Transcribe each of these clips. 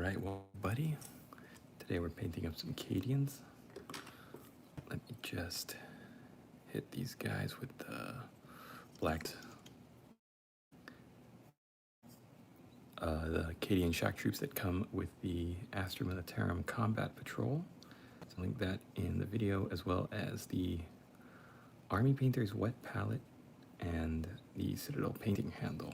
Alright, well, buddy, today we're painting up some Cadians. Let me just hit these guys with the black. The Cadian shock troops that come with the Astra Militarum Combat Patrol. So I'll link that in the video, as well as the Army Painter's wet palette and the Citadel painting handle.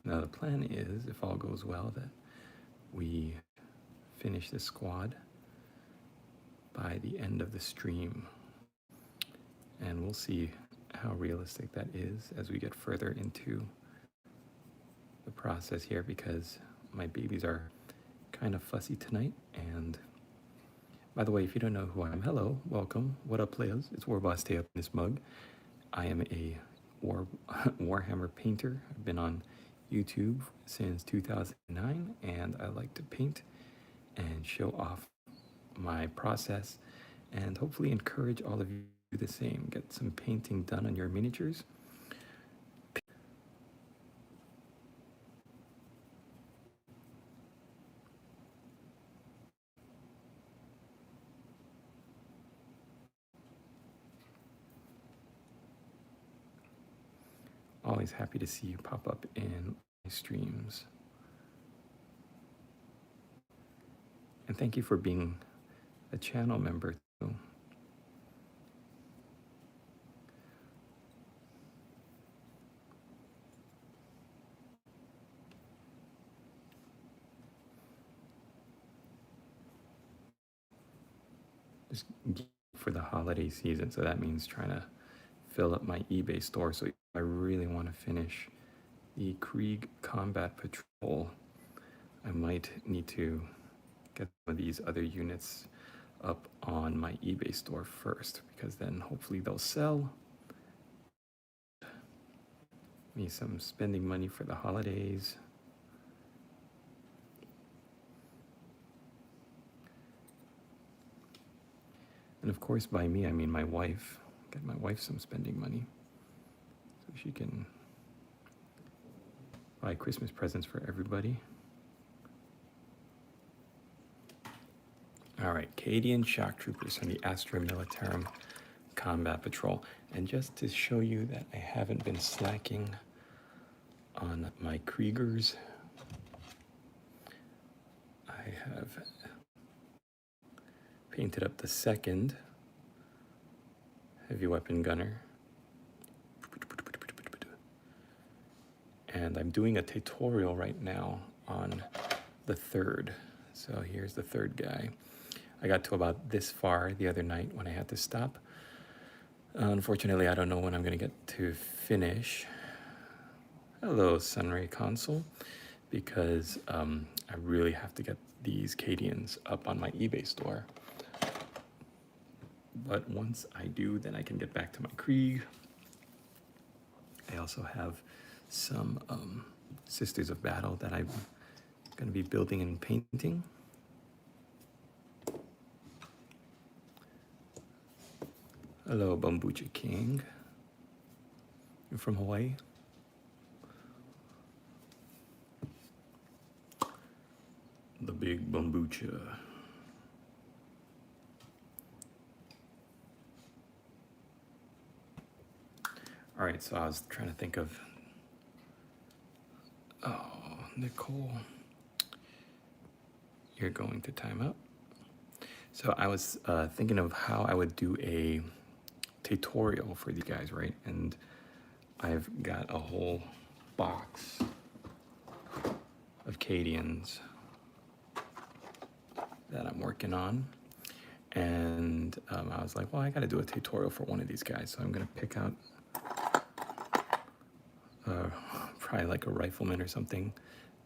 Now the plan is, if all goes well, that we finish this squad by the end of the stream. And we'll see how realistic that is as we get further into the process here, because my babies are kind of fussy tonight. And by the way, if you don't know who I am, hello, welcome. What up, players? It's WarbossTae up in this mug. I am a Warhammer painter. I've been on YouTube since 2009, and I like to paint and show off my process and hopefully encourage all of you to do the same. Get some painting done on your miniatures. Always happy to see you pop up in my streams. And thank you for being a channel member too. Just for the holiday season, so that means trying to fill up my eBay store. So I really want to finish the Krieg Combat Patrol. I might need to get some of these other units up on my eBay store first, because then hopefully they'll sell me some spending money for the holidays. And of course, by me, I mean my wife. Get my wife some spending money so she can buy Christmas presents for everybody. All right, Cadian shock troopers from the Astra Militarum Combat Patrol. And just to show you that I haven't been slacking on my Kriegers, I have painted up the second heavy weapon gunner. And I'm doing a tutorial right now on the third. So here's the third guy. I got to about this far the other night when I had to stop. Unfortunately, I don't know when I'm gonna get to finish. Hello, Sunray Console, because I really have to get these Cadians up on my eBay store. But once I do, then I can get back to my Krieg. I also have some Sisters of Battle that I'm going to be building and painting. Hello, Bambucha King. You're from Hawaii? The big Bambucha. All right, so I was trying to think of, oh, Nicole, you're going to timeout. So I was thinking of how I would do a tutorial for you guys, right? And I've got a whole box of Cadians that I'm working on. And I was like, well, I got to do a tutorial for one of these guys. So I'm going to pick out probably like a rifleman or something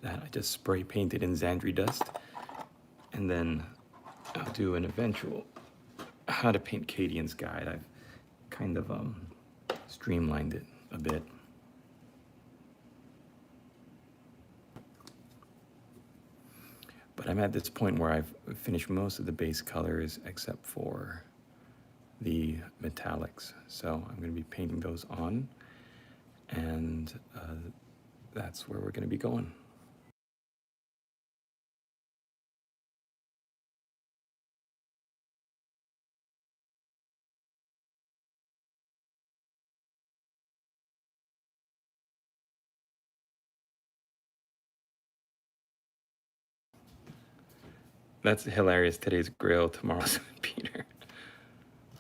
that I just spray painted in Xandri dust. And then I'll do an eventual how to paint Cadians guide. I've kind of streamlined it a bit. But I'm at this point where I've finished most of the base colors except for the metallics. So I'm going to be painting those on, and that's where we're going to be going. That's hilarious. Today's grill, tomorrow's Peter.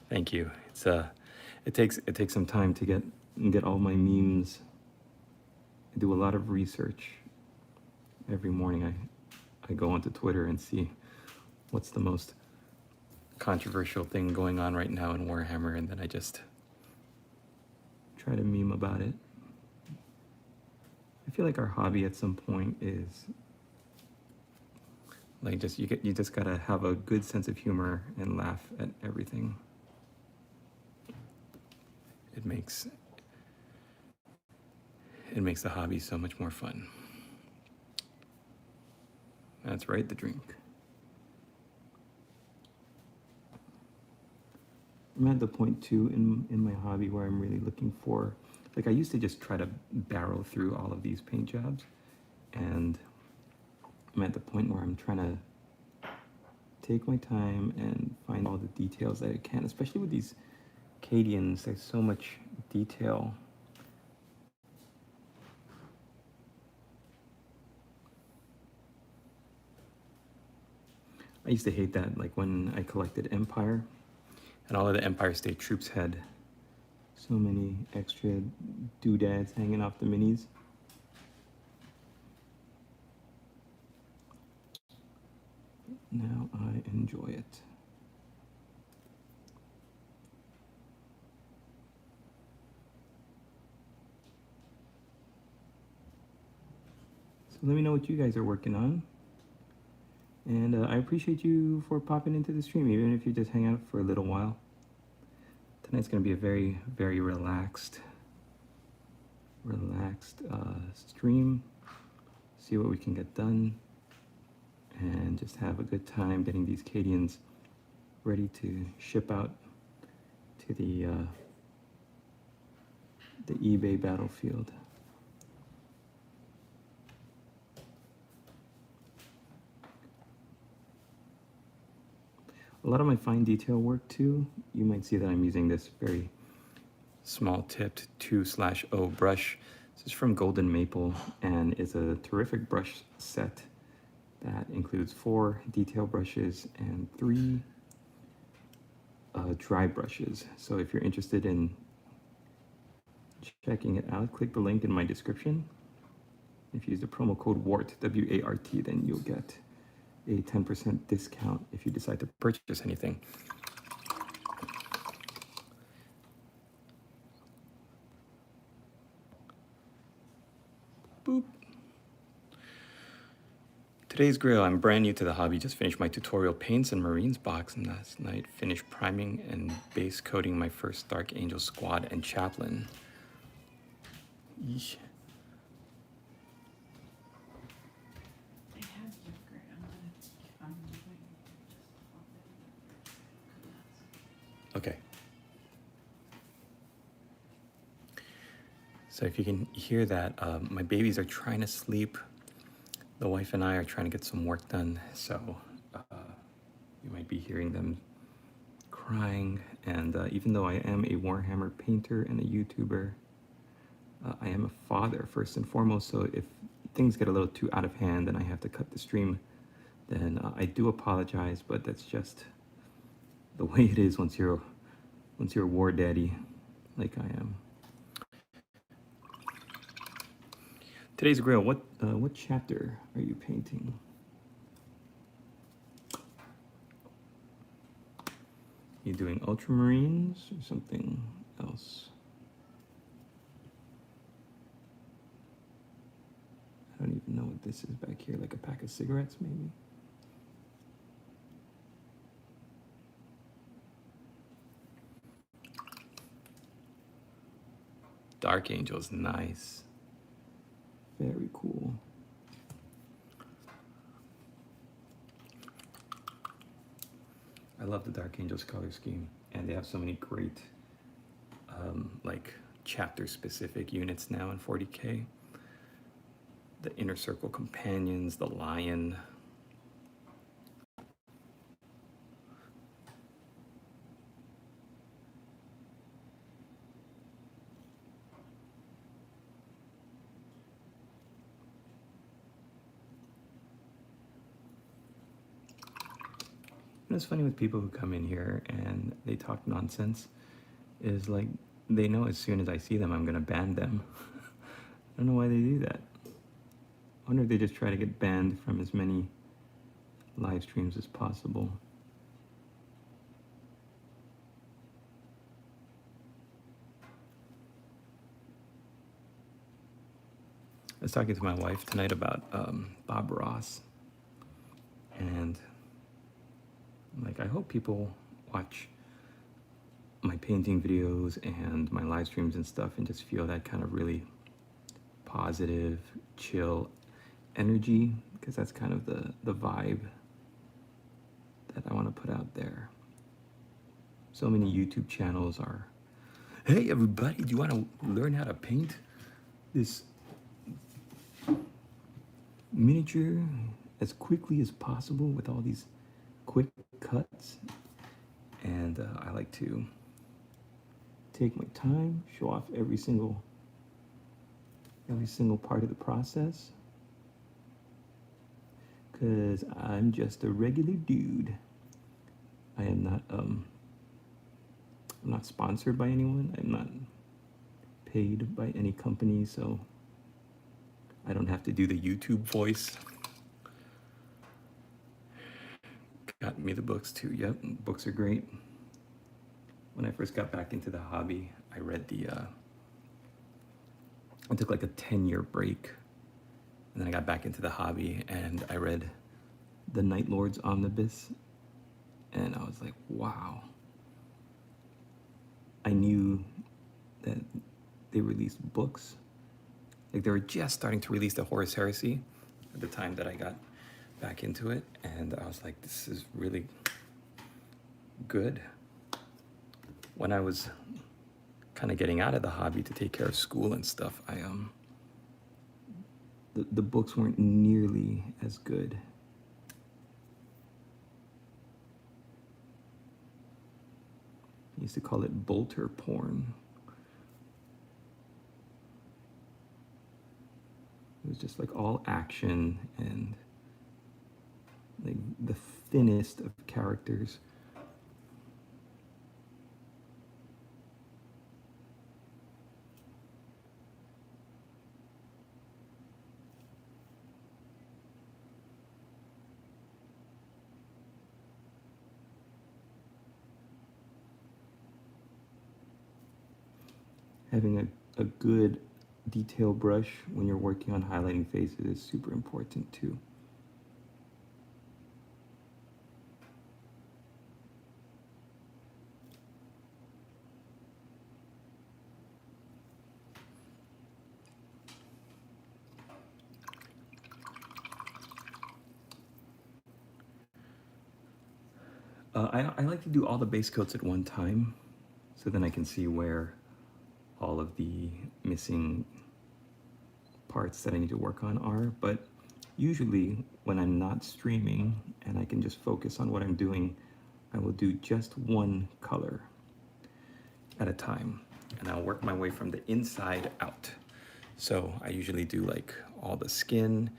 Thank you. It's it takes some time to get all my memes. I do a lot of research. Every morning I go onto Twitter and see what's the most controversial thing going on right now in Warhammer, and then I just try to meme about it. I feel like our hobby at some point is like you just gotta have a good sense of humor and laugh at everything. It makes the hobby so much more fun. That's right, the drink. I'm at the point too in my hobby where I'm really looking for, like, I used to just try to barrel through all of these paint jobs, and I'm at the point where I'm trying to take my time and find all the details that I can, especially with these Cadians. There's so much detail. I used to hate that, like when I collected Empire, and all of the Empire State Troops had so many extra doodads hanging off the minis. Now I enjoy it. So let me know what you guys are working on. And I appreciate you for popping into the stream, even if you just hang out for a little while. Tonight's going to be a very, very relaxed stream. See what we can get done, and just have a good time getting these Cadians ready to ship out to the eBay battlefield. A lot of my fine detail work too, you might see that I'm using this very small tipped 2/0 brush. This is from Golden Maple and is a terrific brush set that includes 4 detail brushes and 3 dry brushes. So if you're interested in checking it out, click the link in my description. If you use the promo code WART, W-A-R-T, then you'll get a 10% discount if you decide to purchase anything. Boop. Today's grill, I'm brand new to the hobby. Just finished my tutorial paints and Marines box, and last night finished priming and base coating my first Dark Angel squad and chaplain. Yeesh. Okay. So if you can hear that, my babies are trying to sleep. The wife and I are trying to get some work done, so you might be hearing them crying. And even though I am a Warhammer painter and a YouTuber, I am a father first and foremost, so if things get a little too out of hand and I have to cut the stream, then I do apologize, but that's just the way it is once you're a war daddy like I am. Today's grill, what chapter are you painting? You doing Ultramarines or something else? I don't even know what this is back here, like a pack of cigarettes maybe? Dark Angel's nice. Very cool. I love the Dark Angels color scheme, and they have so many great like chapter specific units now in 40K. The Inner Circle Companions, the Lion. And it's funny with people who come in here and they talk nonsense, is like they know as soon as I see them I'm gonna ban them. I don't know why they do that. I wonder if they just try to get banned from as many live streams as possible. I was talking to my wife tonight about Bob Ross, and I'm like, I hope people watch my painting videos and my live streams and stuff and just feel that kind of really positive, chill energy, because that's kind of the vibe that I want to put out there. So many YouTube channels are, hey everybody, do you want to learn how to paint this miniature as quickly as possible with all these quick cuts? And I like to take my time, show off every single part of the process, because I'm just a regular dude. I am not I'm not sponsored by anyone. I'm not paid by any company, so I don't have to do the YouTube voice. Got me the books too. Yep, books are great. When I first got back into the hobby, I read I took like a 10-year break, and then I got back into the hobby and I read the Night Lords Omnibus, and I was like, wow. I knew that they released books. Like, they were just starting to release the Horus Heresy at the time that I got back into it, and I was like, this is really good. When I was kind of getting out of the hobby to take care of school and stuff, the books weren't nearly as good. I used to call it bolter porn. It was just like all action and like the thinnest of characters. Having a good detail brush when you're working on highlighting faces is super important too. I like to do all the base coats at one time, so then I can see where all of the missing parts that I need to work on are. But usually when I'm not streaming and I can just focus on what I'm doing, I will do just one color at a time, and I'll work my way from the inside out. So I usually do like all the skin,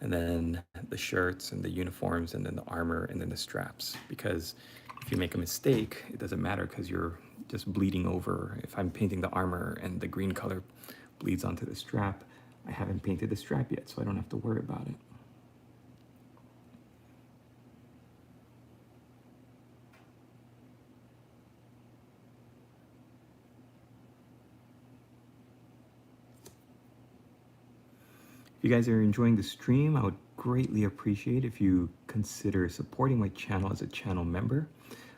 and then the shirts and the uniforms, and then the armor, and then the straps, because if you make a mistake, it doesn't matter because you're just bleeding over. If I'm painting the armor and the green color bleeds onto the strap, I haven't painted the strap yet, so I don't have to worry about it. If you guys are enjoying the stream, I would greatly appreciate if you consider supporting my channel as a channel member.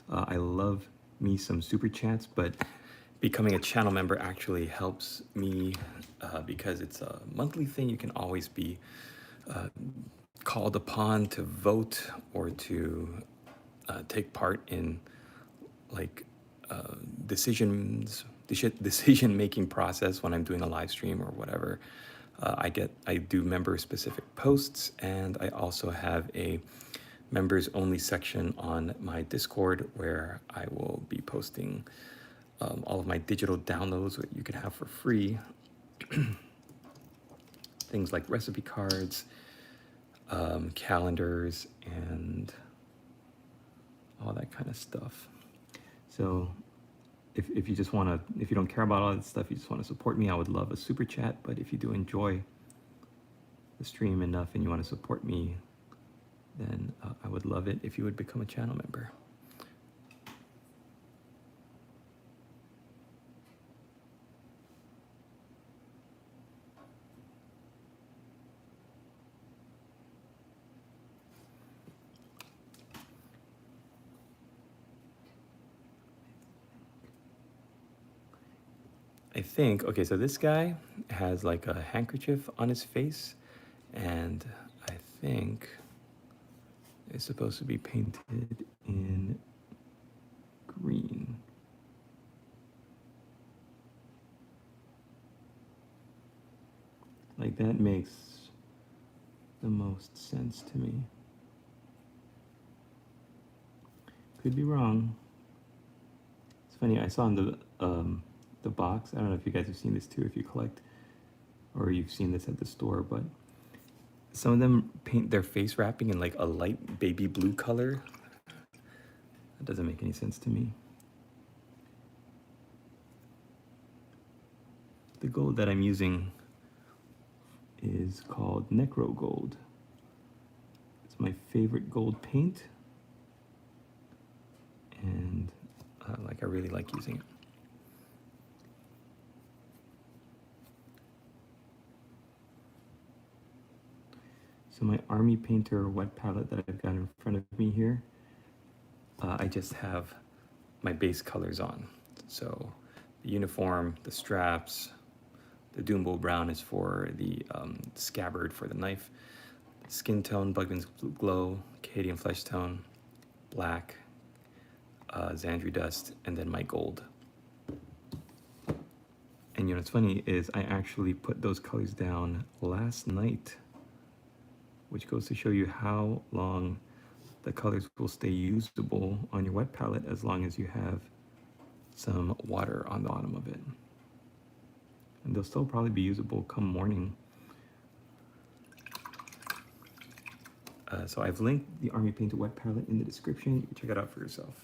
I love me some super chats, but becoming a channel member actually helps me because it's a monthly thing. You can always be called upon to vote or to take part in like decision making process when I'm doing a live stream or whatever. I do member specific posts, and I also have a members only section on my Discord where I will be posting all of my digital downloads that you can have for free. Things like recipe cards, calendars, and all that kind of stuff. So if you just want to, if you don't care about all that stuff, you just want to support me, I would love a super chat. But if you do enjoy the stream enough and you want to support me, then I would love it if you would become a channel member. I think, okay, so this guy has like a handkerchief on his face, and I think it's supposed to be painted in green. Like that makes the most sense to me. Could be wrong. It's funny, I saw in the box, I don't know if you guys have seen this too, if you collect, or you've seen this at the store, but some of them paint their face wrapping in like a light baby blue color. That doesn't make any sense to me. The gold that I'm using is called Necro Gold. It's my favorite gold paint, and I really like using it. So my Army Painter wet palette that I've got in front of me here, I just have my base colors on. So the uniform, the straps, the Doombull Brown is for the scabbard for the knife, skin tone, Bugman's Glow, Cadian Flesh Tone, black, Xandri Dust, and then my gold. And you know what's funny is I actually put those colors down last night, which goes to show you how long the colors will stay usable on your wet palette as long as you have some water on the bottom of it. And they'll still probably be usable come morning. So I've linked the Army Painter wet palette in the description. You can check it out for yourself.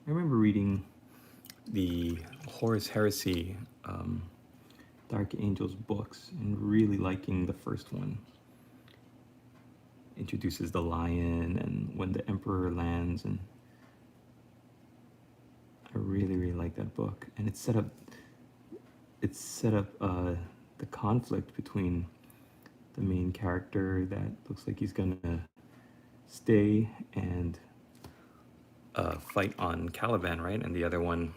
I remember reading the Horus Heresy Dark Angels books and really liking the first one. Introduces the lion and when the Emperor lands, and I really like that book. And it set up the conflict between the main character that looks like he's gonna stay and fight on Caliban, right? And the other one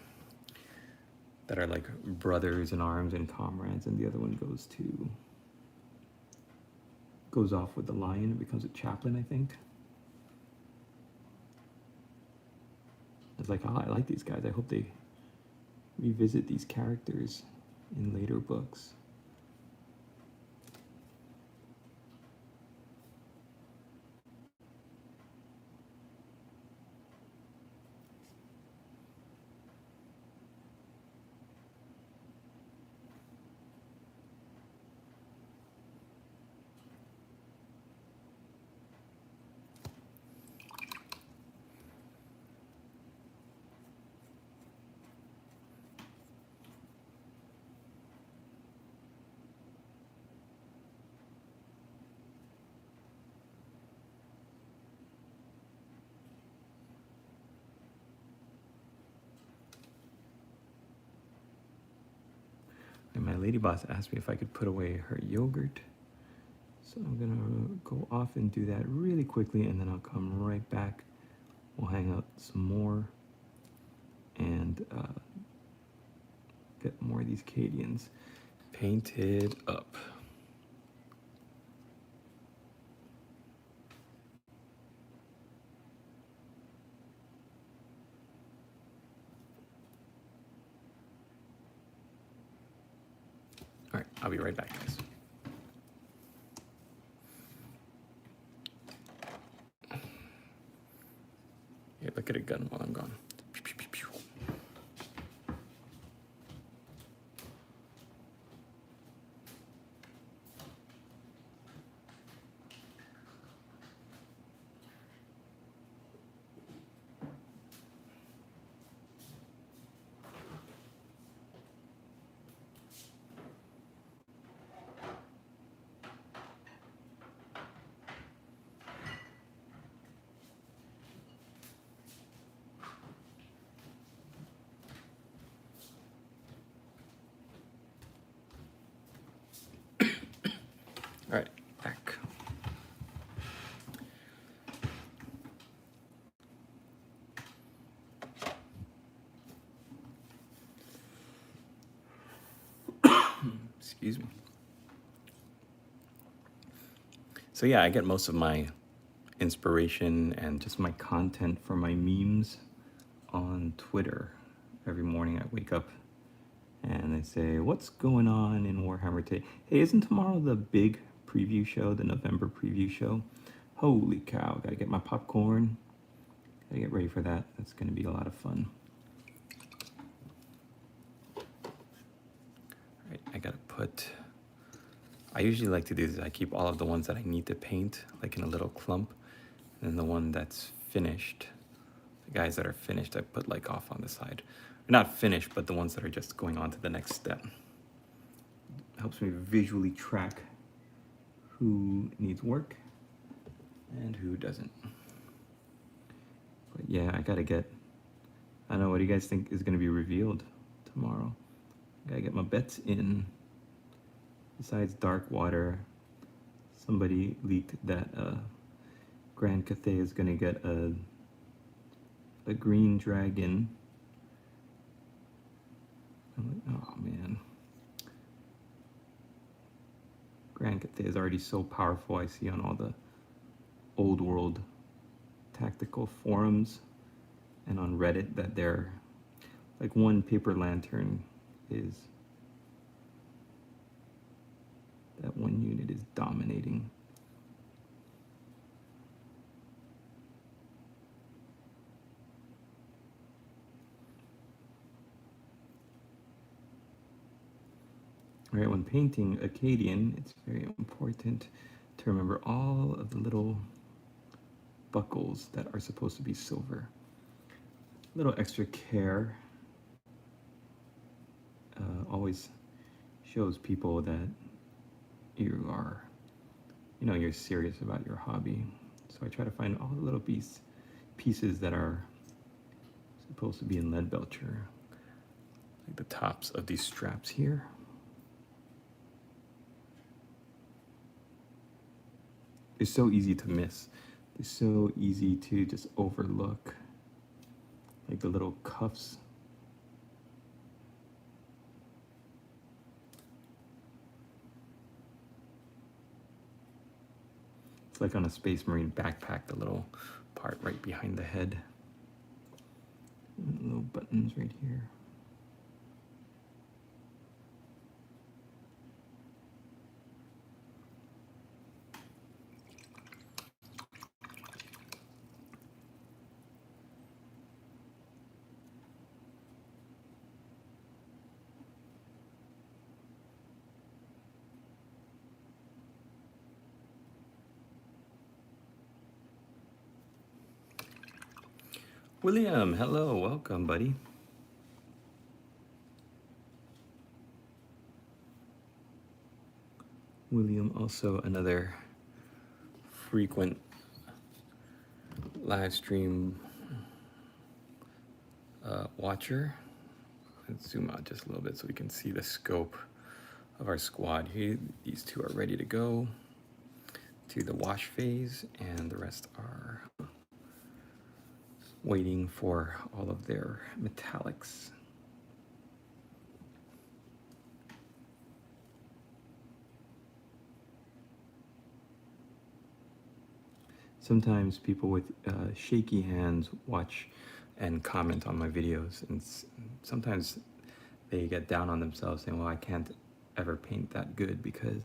that are like brothers in arms and comrades, and the other one goes off with the lion and becomes a chaplain, I think. It's like, oh, I like these guys. I hope they revisit these characters in later books. my lady boss asked me if I could put away her yogurt. So I'm gonna go off and do that really quickly, and then I'll come right back. We'll hang out some more and get more of these Cadians painted up. All right, I'll be right back, guys. Here, look at a gun while I'm gone. Pew, pew, pew, pew. All right, back. Excuse me. So yeah, I get most of my inspiration and just my content from my memes on Twitter. Every morning I wake up and they say, what's going on in Warhammer Tae? Hey, isn't tomorrow the big preview show, the November preview show? Holy cow, gotta get my popcorn. Gotta get ready for that. That's gonna be a lot of fun. All right, I gotta put, I usually like to do this. I keep all of the ones that I need to paint, like in a little clump, and then the one that's finished, the guys that are finished, I put like off on the side. Not finished, but the ones that are just going on to the next step. It helps me visually track who needs work and who doesn't. But yeah, I gotta get, I don't know, what do you guys think is gonna be revealed tomorrow? I gotta get my bets in. Besides Dark Water, somebody leaked that Grand Cathay is gonna get a green dragon. I'm like, oh man. Grand Cathay is already so powerful. I see on all the old world tactical forums and on Reddit that they're like one paper lantern is, that one unit is dominating. All right, when painting a Cadian, it's very important to remember all of the little buckles that are supposed to be silver. A little extra care always shows people that you are, you know, you're serious about your hobby. So I try to find all the little pieces that are supposed to be in lead belcher, like the tops of these straps here. It's so easy to miss. It's so easy to just overlook, like the little cuffs. It's like on a Space Marine backpack, the little part right behind the head. And little buttons right here. William, hello, welcome, buddy. William, also another frequent live stream watcher. Let's zoom out just a little bit so we can see the scope of our squad here. These two are ready to go to the wash phase, and the rest are waiting for all of their metallics. Sometimes people with shaky hands watch and comment on my videos, and sometimes they get down on themselves saying, well, I can't ever paint that good because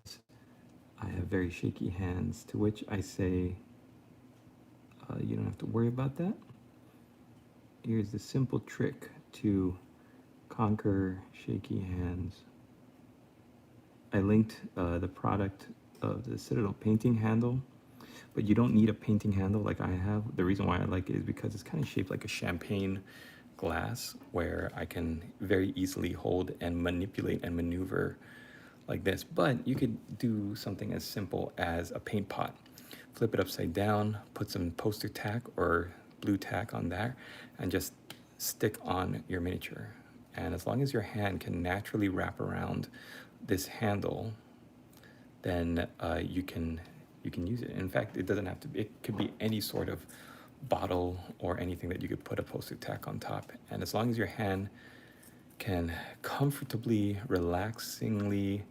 I have very shaky hands, to which I say, you don't have to worry about that. Here's the simple trick to conquer shaky hands. I linked the product of the Citadel painting handle, but you don't need a painting handle like I have. The reason why I like it is because it's kind of shaped like a champagne glass, where I can very easily hold and manipulate and maneuver like this. But you could do something as simple as a paint pot. Flip it upside down, put some poster tack or blue tack on there, and just stick on your miniature. And as long as your hand can naturally wrap around this handle, then you can use it. In fact, it doesn't have to be, it could be any sort of bottle or anything that you could put a poster tack on top. And as long as your hand can comfortably, relaxingly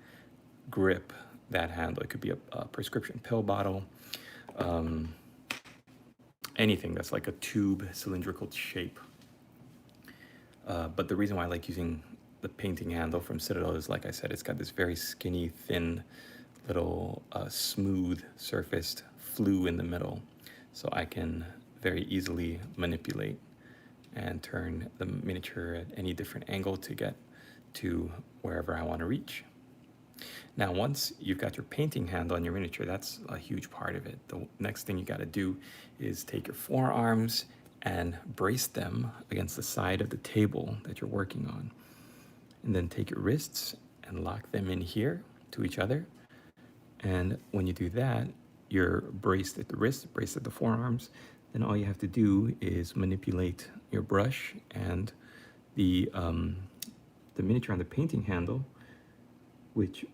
grip that handle, it could be a prescription pill bottle, anything that's like a tube cylindrical shape. But the reason why I like using the painting handle from Citadel is, like I said, it's got this very skinny, thin, little smooth surfaced flue in the middle, so I can very easily manipulate and turn the miniature at any different angle to get to wherever I want to reach. Now, once you've got your painting handle on your miniature, that's a huge part of it. The next thing you got to do is take your forearms and brace them against the side of the table that you're working on. And then take your wrists and lock them in here to each other. And when you do that, you're braced at the wrists, braced at the forearms. Then all you have to do is manipulate your brush and the miniature on the painting handle, which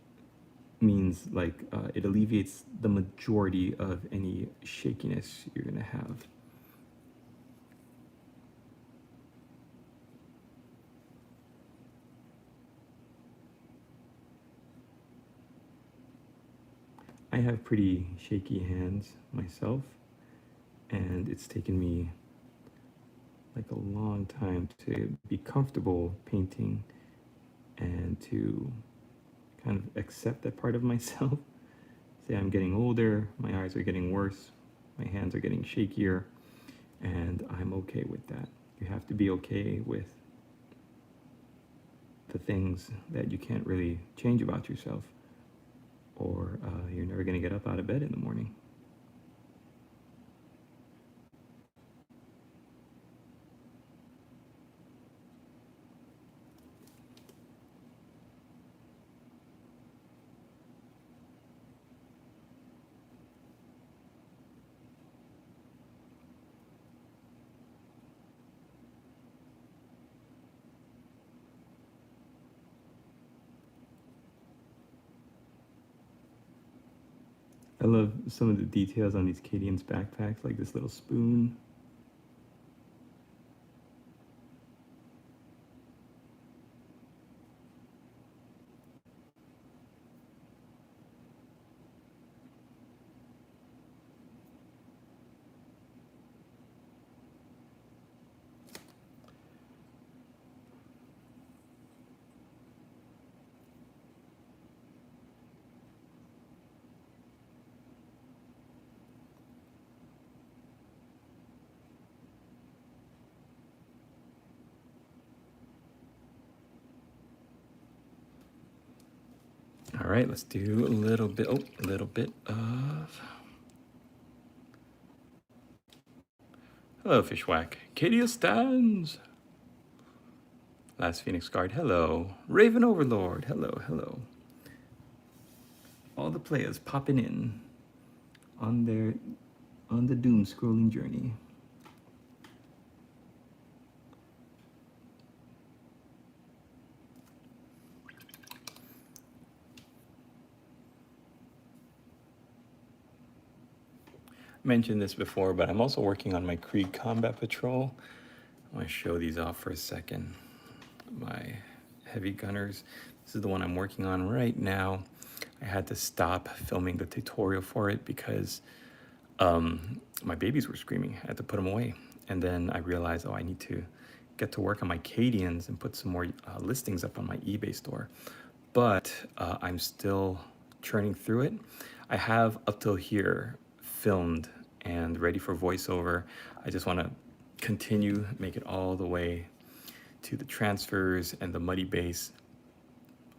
means like it alleviates the majority of any shakiness you're gonna have. I have pretty shaky hands myself, and it's taken me like a long time to be comfortable painting and to kind of accept that part of myself. Say I'm getting older, my eyes are getting worse, my hands are getting shakier, and I'm okay with that. You have to be okay with the things that you can't really change about yourself, or you're never going to get up out of bed in the morning. I love some of the details on these Cadians backpacks, like this little spoon. All right, let's do a little bit of... Hello, Fishwhack. Cadia stands. Last Phoenix Guard, hello. Raven Overlord, hello, hello. All the players popping in on the doom scrolling journey. mentioned this before, but I'm also working on my Krieg Combat Patrol. I want to show these off for a second. My heavy gunners. This is the one I'm working on right now. I had to stop filming the tutorial for it because my babies were screaming. I had to put them away. And then I realized, oh, I need to get to work on my Cadians and put some more listings up on my eBay store. But I'm still churning through it. I have up till here filmed and ready for voiceover. I just want to continue, make it all the way to the transfers and the muddy base.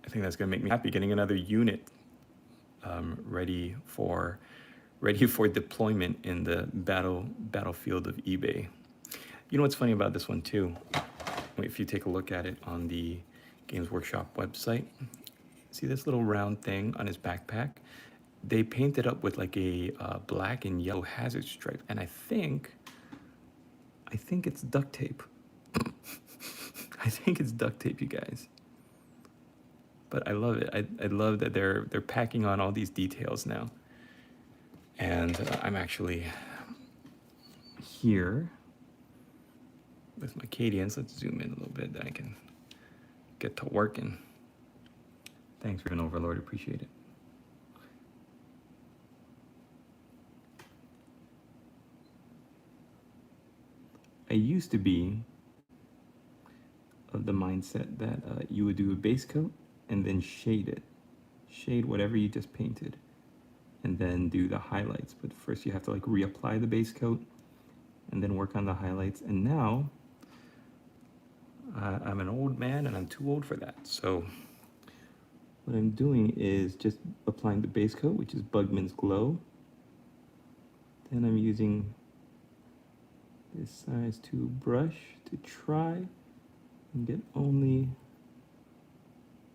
I think that's going to make me happy, getting another unit ready for deployment in the battlefield of eBay. You know what's funny about this one too? If you take a look at it on the Games Workshop website, see this little round thing on his backpack? They painted up with like a black and yellow hazard stripe, and I think it's duct tape. I think it's duct tape, you guys. But I love it. I love that they're packing on all these details now. And I'm actually here with my Cadians. Let's zoom in a little bit, that I can get to working. Thanks, Riven Overlord, appreciate it. I used to be of the mindset that you would do a base coat and then shade it. Shade whatever you just painted and then do the highlights. But first you have to like reapply the base coat and then work on the highlights. And now I'm an old man and I'm too old for that. So what I'm doing is just applying the base coat, which is Bugman's Glow. Then I'm using this size 2 brush to try and get only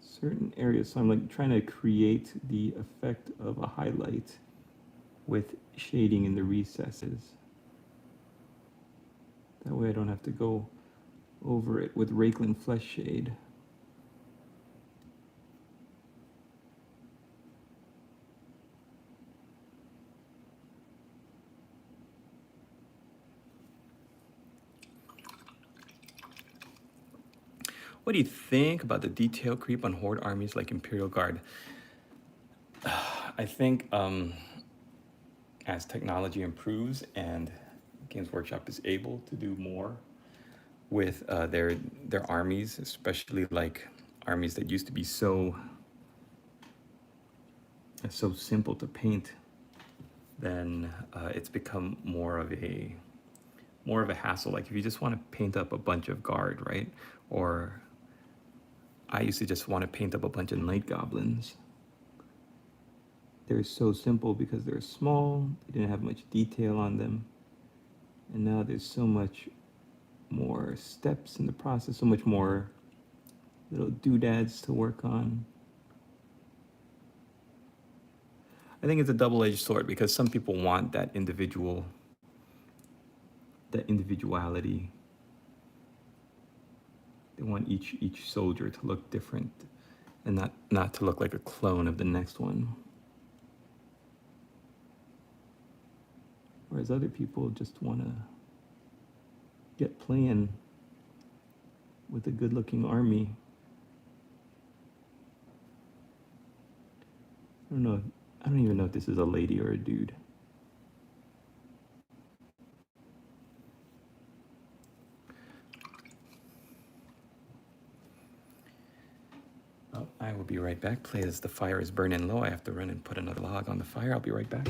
certain areas. So I'm like trying to create the effect of a highlight with shading in the recesses. That way I don't have to go over it with Rakelin Flesh Shade. What do you think about the detail creep on Horde armies like Imperial Guard? I think as technology improves and Games Workshop is able to do more with their armies, especially like armies that used to be so simple to paint, then it's become more of a hassle. Like if you just want to paint up a bunch of guard, right? Or I used to just want to paint up a bunch of night goblins. They're so simple because they're small, they didn't have much detail on them. And now there's so much more steps in the process, so much more little doodads to work on. I think it's a double-edged sword because some people want that individuality. They want each soldier to look different and not to look like a clone of the next one. Whereas other people just want to get playing with a good-looking army. I don't even know if this is a lady or a dude. Oh, I will be right back. Play as the fire is burning low. I have to run and put another log on the fire. I'll be right back.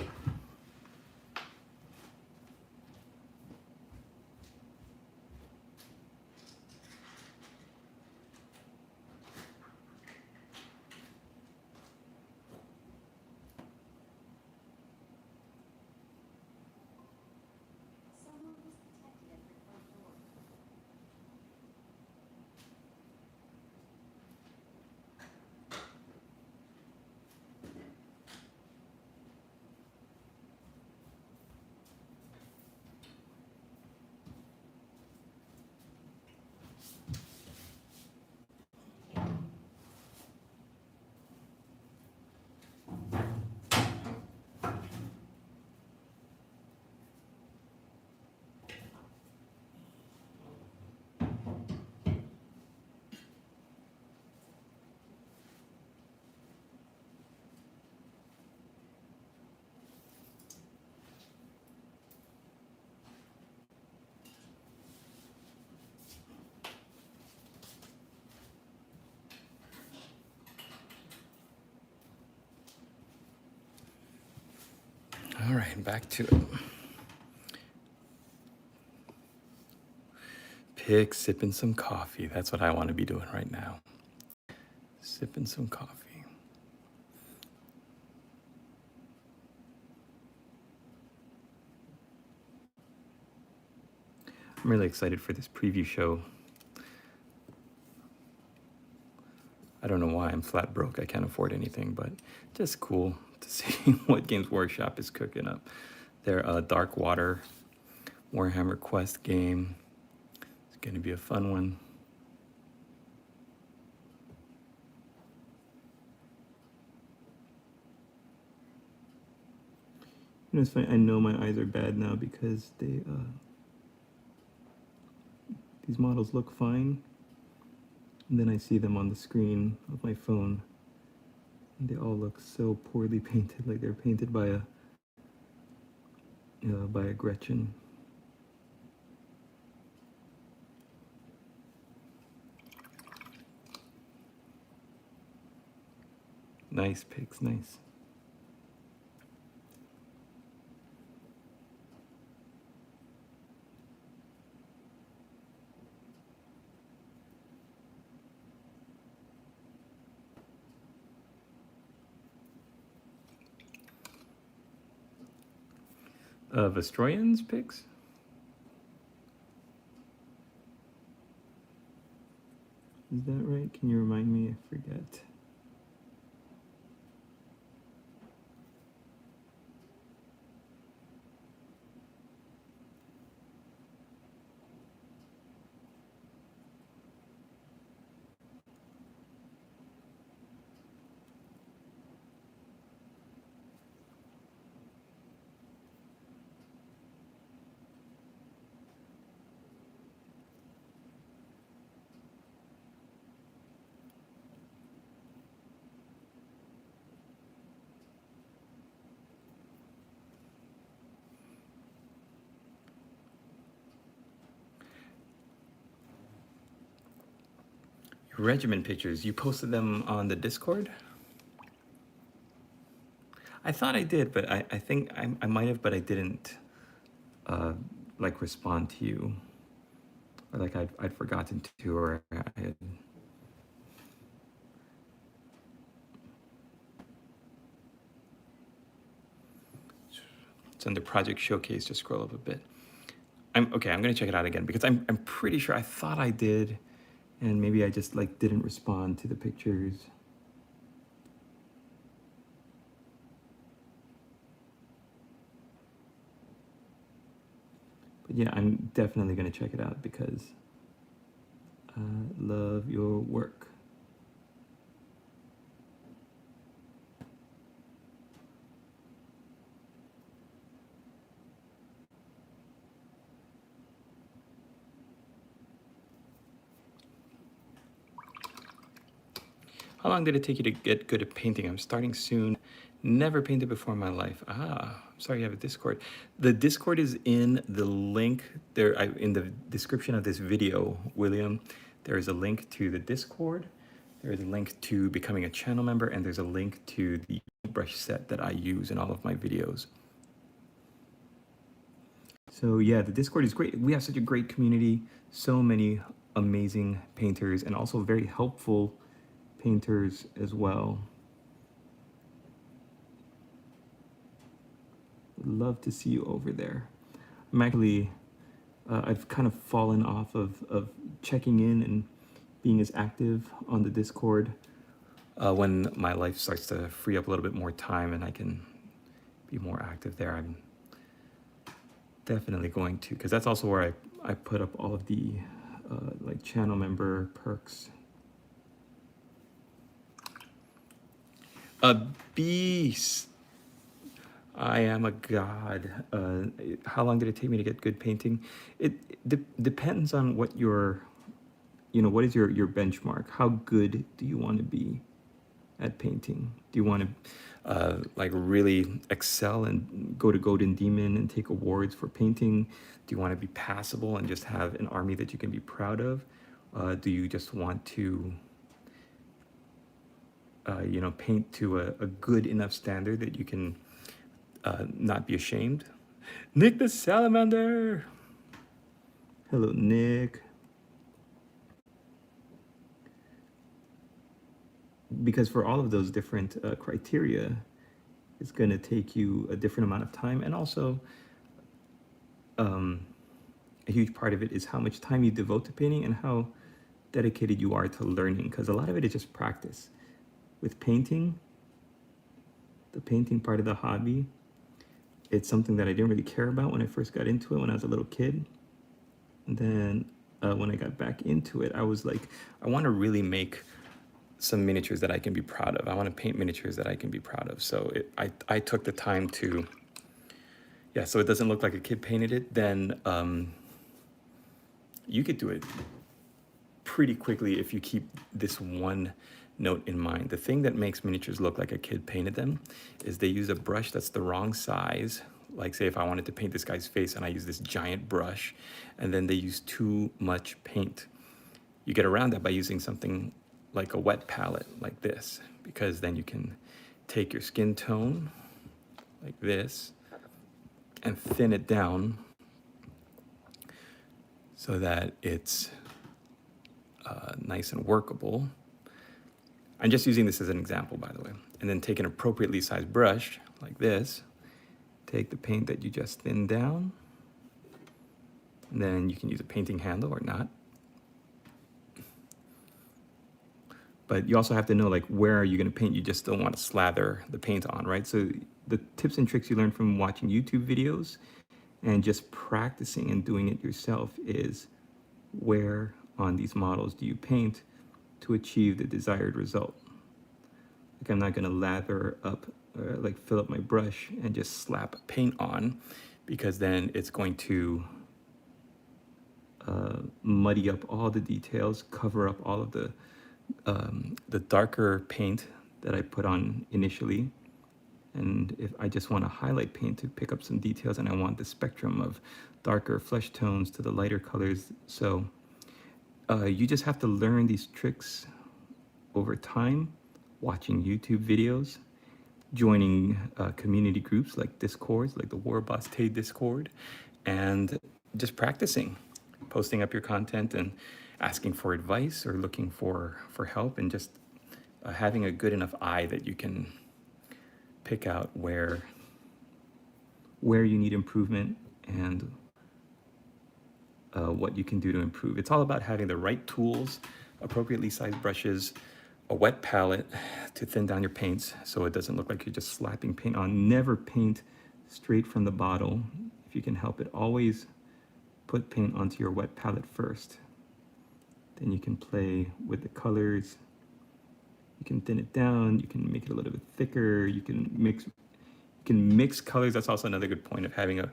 right, back to it. Sipping some coffee. That's what I want to be doing right now. Sipping some coffee. I'm really excited for this preview show. I don't know why I'm flat broke. I can't afford anything, but just cool to see what Games Workshop is cooking up. Their Dark Water Warhammer Quest game. It's going to be a fun one. You know, it's funny. I know my eyes are bad now because these models look fine, and then I see them on the screen of my phone, and they all look so poorly painted, like they're painted by a Gretchen. Nice pics, nice. Vestroyan's pics? Is that right? Can you remind me? I forget. Your regiment pictures, you posted them on the Discord? I thought I did, but I think I might have, but I didn't like respond to you. Or like I'd forgotten to, or I had... It's under Project Showcase. Just scroll up a bit. I'm gonna check it out again because I'm pretty sure I thought I did, and maybe I just like didn't respond to the pictures. But yeah, I'm definitely gonna check it out because I love your work. How long did it take you to get good at painting? I'm starting soon. Never painted before in my life. Sorry, you have a Discord. The Discord is in the link there, in the description of this video, William. There is a link to the Discord. There is a link to becoming a channel member, and there's a link to the brush set that I use in all of my videos. So yeah, the Discord is great. We have such a great community, so many amazing painters, and also very helpful painters as well. Would love to see you over there. I'm actually, I've kind of fallen off of checking in and being as active on the Discord when my life starts to free up a little bit more time and I can be more active there. I'm definitely going to, because that's also where I put up all of the like channel member perks. A beast. I am a god. How long did it take me to get good painting? It depends on what your, what is your benchmark? How good do you want to be at painting? Do you want to like really excel and go to Golden Demon and take awards for painting? Do you want to be passable and just have an army that you can be proud of? Do you just want to paint to a good enough standard that you can not be ashamed. Nick the Salamander. Hello, Nick. Because for all of those different criteria, it's going to take you a different amount of time. And also, a huge part of it is how much time you devote to painting and how dedicated you are to learning. Because a lot of it is just practice. With painting, the painting part of the hobby, it's something that I didn't really care about when I first got into it when I was a little kid. And then when I got back into it, I was like, I want to really make some miniatures that I can be proud of. I want to paint miniatures that I can be proud of. So I took the time to, yeah, so it doesn't look like a kid painted it, then you could do it pretty quickly if you keep this one note in mind. The thing that makes miniatures look like a kid painted them is they use a brush that's the wrong size. Like say if I wanted to paint this guy's face and I use this giant brush, and then they use too much paint. You get around that by using something like a wet palette like this, because then you can take your skin tone like this and thin it down so that it's nice and workable. I'm just using this as an example, by the way. And then take an appropriately sized brush like this, take the paint that you just thinned down, and then you can use a painting handle or not. But you also have to know like where are you going to paint. You just don't want to slather the paint on, right? So the tips and tricks you learn from watching YouTube videos and just practicing and doing it yourself is where on these models do you paint to achieve the desired result. Like I'm not going to lather up or like fill up my brush and just slap paint on, because then it's going to muddy up all the details, cover up all of the darker paint that I put on initially. And if I just want to highlight paint to pick up some details, and I want the spectrum of darker flesh tones to the lighter colors. So you just have to learn these tricks over time, watching YouTube videos, joining community groups like Discords, like the WarbossTae Discord, and just practicing, posting up your content and asking for advice or looking for help, and just having a good enough eye that you can pick out where you need improvement and what you can do to improve. It's all about having the right tools, appropriately sized brushes, a wet palette to thin down your paints so it doesn't look like you're just slapping paint on. Never paint straight from the bottle if you can help it. Always put paint onto your wet palette first. Then you can play with the colors. You can thin it down, you can make it a little bit thicker, you can mix colors. That's also another good point of having a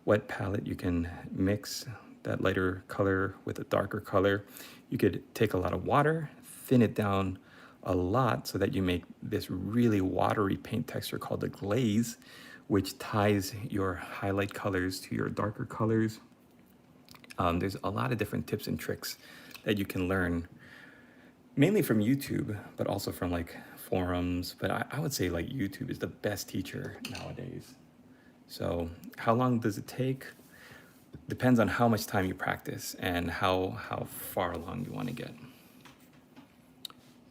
wet palette. You can mix that lighter color with a darker color. You could take a lot of water, thin it down a lot so that you make this really watery paint texture called a glaze, which ties your highlight colors to your darker colors. There's a lot of different tips and tricks that you can learn, mainly from YouTube, but also from like forums. But I would say like YouTube is the best teacher nowadays. So how long does it take? Depends on how much time you practice and how far along you want to get.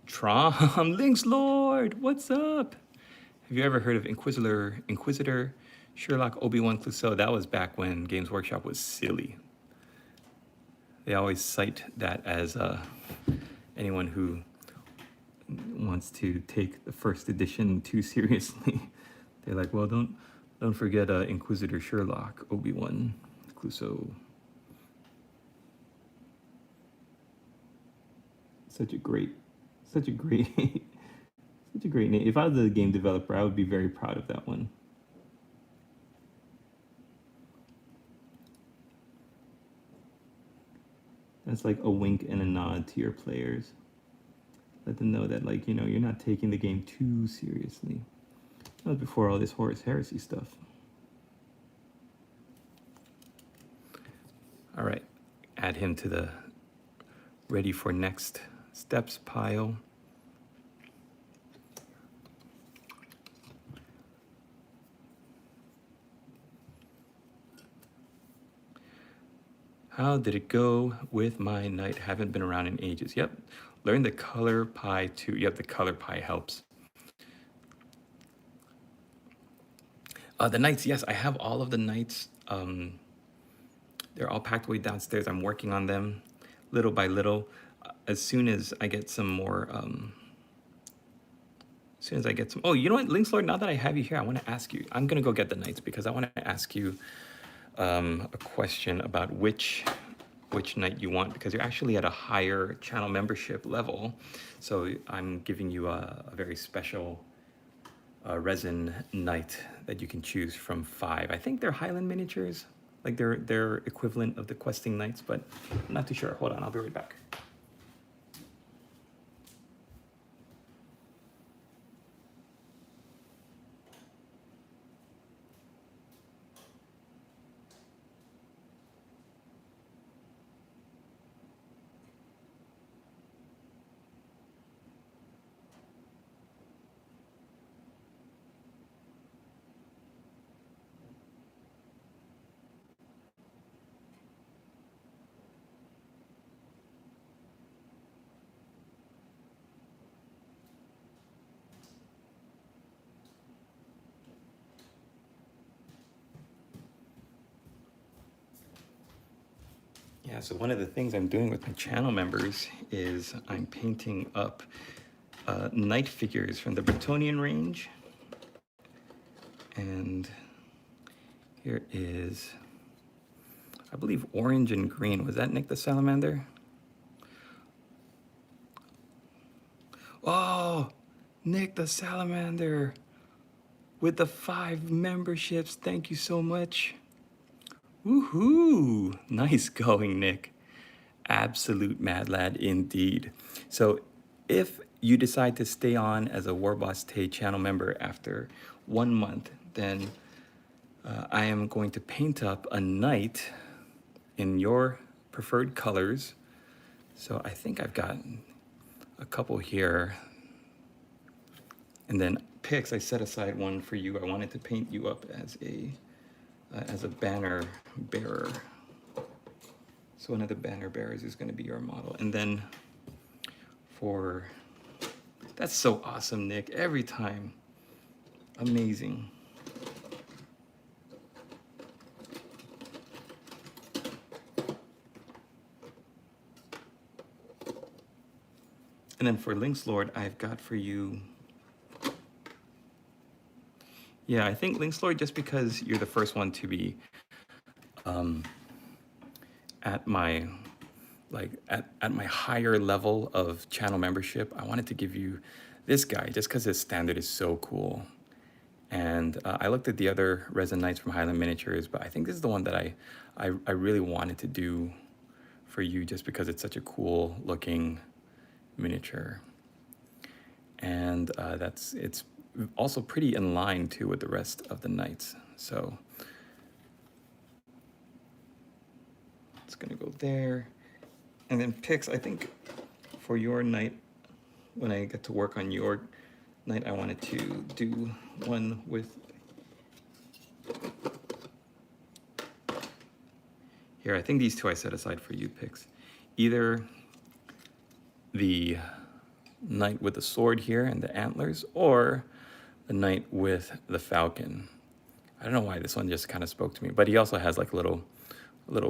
Trom, Lynx Lord, what's up? Have you ever heard of Inquisitor, Sherlock, Obi-Wan Clouseau? That was back when Games Workshop was silly. They always cite that as anyone who wants to take the first edition too seriously. They're like, well, don't forget Inquisitor Sherlock, Obi-Wan Clouseau. Such a great such a great name. If I was a game developer, I would be very proud of that one. That's like a wink and a nod to your players. Let them know that, like, you know, you're not taking the game too seriously. That was before all this Horus Heresy stuff. All right, add him to the ready for next steps pile. How did it go with my knight? Haven't been around in ages. Yep. Learn the color pie too. Yep, the color pie helps. The knights, yes, I have all of the knights. They're all packed away downstairs. I'm working on them little by little. As soon as I get some more, as soon as I get some, oh, you know what, Link's Lord, now that I have you here, I want to ask you, I'm going to go get the knights because I want to ask you a question about which knight you want, because you're actually at a higher channel membership level. So I'm giving you a very special resin knight that you can choose from 5. I think they're Highland miniatures, like they're equivalent of the questing knights, but I'm not too sure. Hold on, I'll be right back. Yeah, so one of the things I'm doing with my channel members is I'm painting up knight figures from the Bretonnian range. And here is, I believe, orange and green. Was that Nick the Salamander? Oh, Nick the Salamander with the 5 memberships. Thank you so much. Woohoo! Nice going, Nick. Absolute mad lad indeed. So if you decide to stay on as a WarbossTae channel member after 1 month, then I am going to paint up a knight in your preferred colors. So I think I've got a couple here. And then Pix, I set aside one for you. I wanted to paint you up as a banner bearer. So one of the banner bearers is going to be your model. And then that's so awesome, Nick. Every time. Amazing. And then for Link's Lord, I've got for you. Yeah, I think Link's Lord, just because you're the first one to be at my higher level of channel membership, I wanted to give you this guy just because his standard is so cool. And I looked at the other resin knights from Highland Miniatures, but I think this is the one that I really wanted to do for you just because it's such a cool looking miniature. And it's also pretty in line too with the rest of the knights. So it's gonna go there. And then Pix, I think for your knight, when I get to work on your knight, I wanted to do one with, here, I think these two I set aside for you, Pix. Either the knight with the sword here and the antlers, or the knight with the falcon. I don't know why this one just kind of spoke to me, but he also has like a little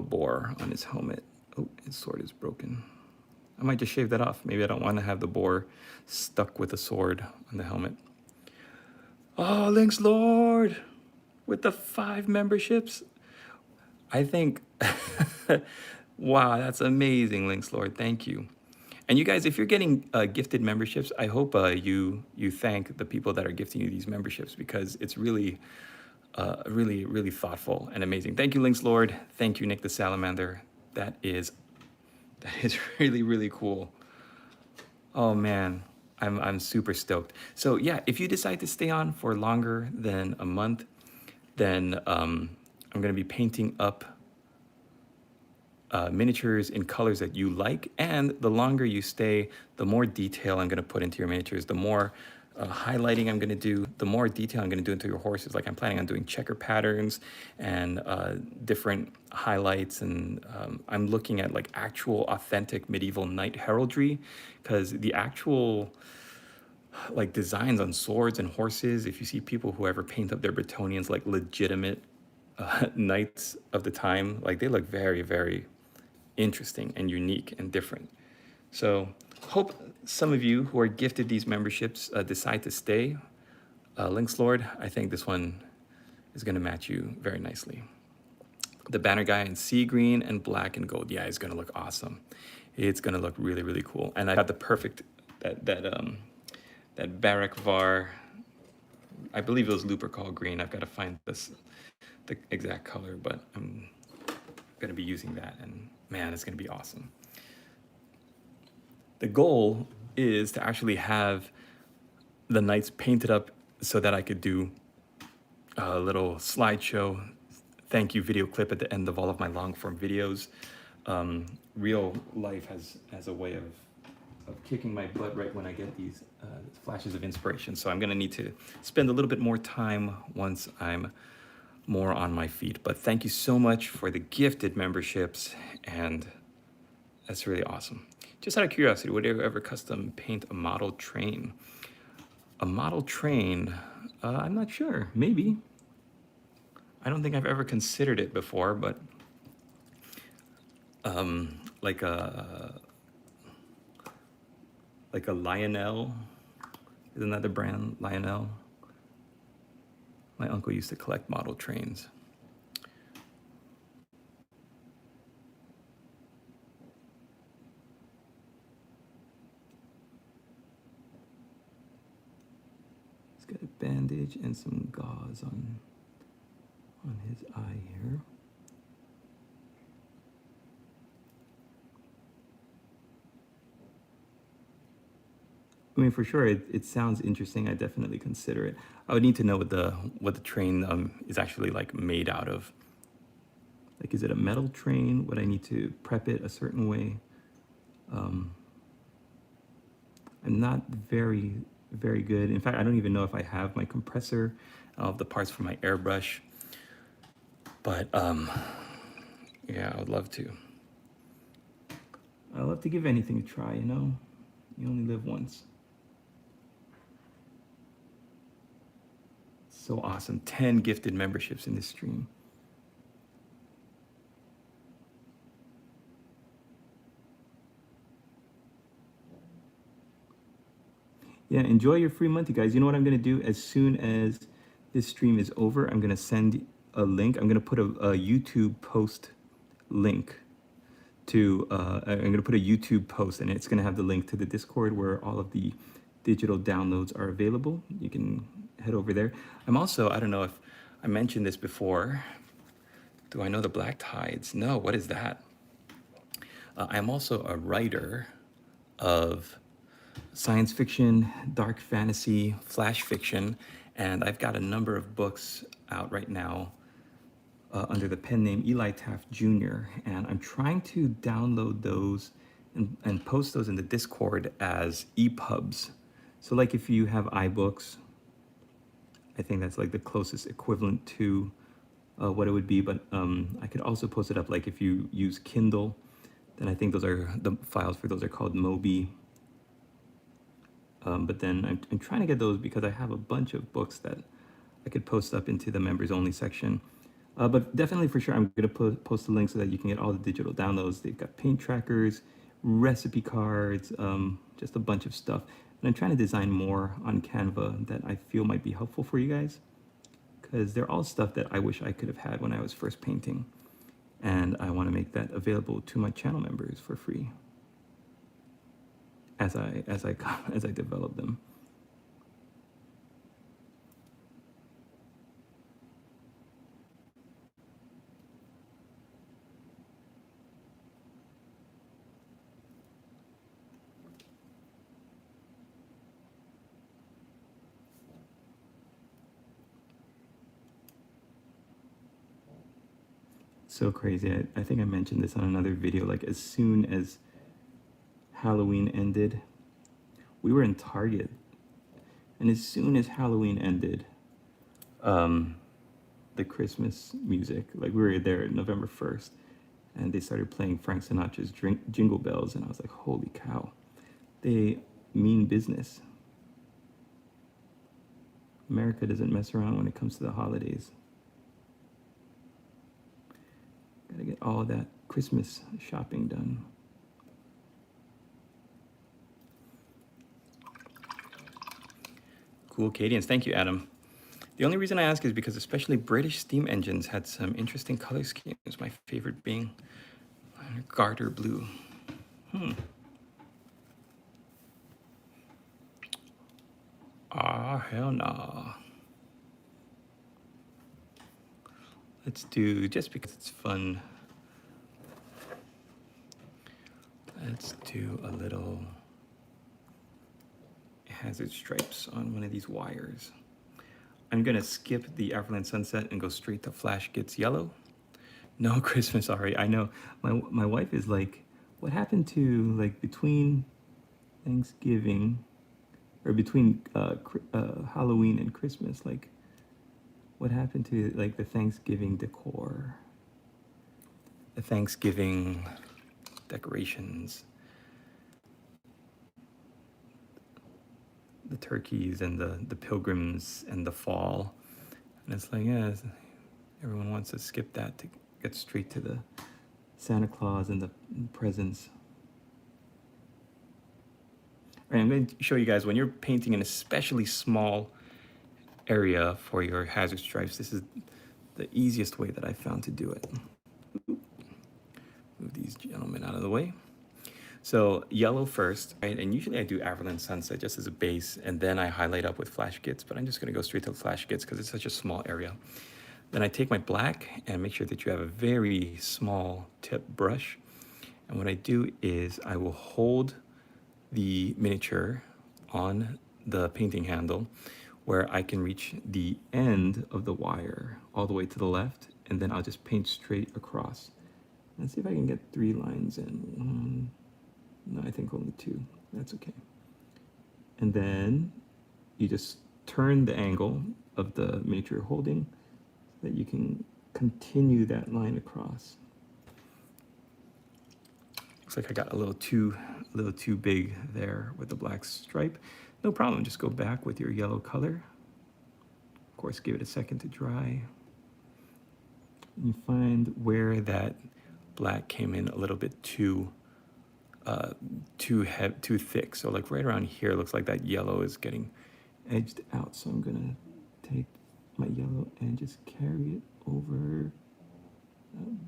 boar on his helmet. Oh, his sword is broken. I might just shave that off. Maybe I don't want to have the boar stuck with the sword on the helmet. Oh, Link's Lord with the 5 memberships. I think, wow, that's amazing, Link's Lord. Thank you. And you guys, if you're getting gifted memberships, I hope you thank the people that are gifting you these memberships, because it's really, really thoughtful and amazing. Thank you, Link's Lord. Thank you, Nick the Salamander. That is really, really cool. Oh man, I'm super stoked. So yeah, if you decide to stay on for longer than a month, then I'm gonna be painting up miniatures in colors that you like, and the longer you stay, the more detail I'm going to put into your miniatures, the more highlighting I'm going to do, the more detail I'm going to do into your horses. Like I'm planning on doing checker patterns and different highlights, and I'm looking at like actual authentic medieval knight heraldry, because the actual like designs on swords and horses, if you see people who ever paint up their Bretonians like legitimate knights of the time, like they look very, very interesting and unique and different. So hope some of you who are gifted these memberships decide to stay. Lynx Lord, I think this one is going to match you very nicely. The banner guy in sea green and black and gold, yeah, it's going to look awesome. It's going to look really, really cool. And I got the perfect, that Barak Var, I believe it was Lupercal green. I've got to find this, the exact color, but I'm going to be using that, and man, it's going to be awesome. The goal is to actually have the knights painted up so that I could do a little slideshow thank you video clip at the end of all of my long form videos. Real life has a way of kicking my butt right when I get these flashes of inspiration. So I'm gonna need to spend a little bit more time once I'm more on my feet. But thank you so much for the gifted memberships, and that's really awesome. Just out of curiosity, would you ever custom paint a model train? A model train, I'm not sure, maybe. I don't think I've ever considered it before, but like a Lionel, isn't that the brand, Lionel? My uncle used to collect model trains. He's got a bandage and some gauze on his eye here. I mean, for sure, it sounds interesting. I definitely consider it. I would need to know what the train is actually like made out of. Like, is it a metal train? Would I need to prep it a certain way? I'm not very good. In fact, I don't even know if I have my compressor, the parts for my airbrush. But yeah, I would love to. I'd love to give anything a try, you know? You only live once. So awesome. 10 gifted memberships in this stream. Yeah, enjoy your free month, you guys. You know what I'm going to do? As soon as this stream is over, I'm going to send a link. I'm going to put a YouTube post link to, I'm going to put a YouTube post, and it's going to have the link to the Discord where all of the digital downloads are available. You can head over there. I'm also, I don't know if I mentioned this before. Do I know the Black Tides? No, what is that? I'm also a writer of science fiction, dark fantasy, flash fiction, and I've got a number of books out right now under the pen name Eli Taft Jr., and I'm trying to download those and post those in the Discord as EPUBs. So like if you have iBooks, I think that's like the closest equivalent to what it would be, but I could also post it up like if you use Kindle, then I think those are, the files for those are called Mobi. But then I'm trying to get those because I have a bunch of books that I could post up into the members only section. But definitely for sure, I'm going to post a link so that you can get all the digital downloads. They've got paint trackers, recipe cards, just a bunch of stuff. And I'm trying to design more on Canva that I feel might be helpful for you guys, because they're all stuff that I wish I could have had when I was first painting. And I want to make that available to my channel members for free as I develop them. So crazy. I think I mentioned this on another video. Like as soon as Halloween ended, we were in Target And as soon as Halloween ended, the Christmas music, like we were there November 1st, and they started playing Frank Sinatra's Jingle Bells, and I was like, holy cow, they mean business. America doesn't mess around when it comes to the holidays. Gotta get all that Christmas shopping done. Cool, Cadians. Thank you, Adam. The only reason I ask is because especially British steam engines had some interesting color schemes, my favorite being garter blue. Ah, hell nah. Let's do, just because it's fun, let's do a little hazard stripes on one of these wires. I'm gonna skip the Afterland Sunset and go straight to Flash Gets Yellow. No Christmas already. I know. My wife is like, what happened to, like, between Thanksgiving, or between Halloween and Christmas, like, what happened to, like, the Thanksgiving decor? The Thanksgiving decorations. The turkeys and the pilgrims and the fall. And it's like, yeah, everyone wants to skip that to get straight to the Santa Claus and the presents. All right, I'm going to show you guys when you're painting an especially small area for your hazard stripes. This is the easiest way that I found to do it. Move these gentlemen out of the way. So yellow first, right? And usually I do Afterland Sunset just as a base, and then I highlight up with Flash Gits, but I'm just gonna go straight to the Flash Gits because it's such a small area. Then I take my black and make sure that you have a very small tip brush. And what I do is I will hold the miniature on the painting handle where I can reach the end of the wire all the way to the left, and then I'll just paint straight across. Let's see if I can get 3 lines in. No, I think only 2. That's okay. And then you just turn the angle of the miniature holding so that you can continue that line across. Looks like I got a little too big there with the black stripe. No problem, just go back with your yellow color. Of course, give it a second to dry. And you find where that black came in a little bit too thick. So like right around here, looks like that yellow is getting edged out. So I'm gonna take my yellow and just carry it over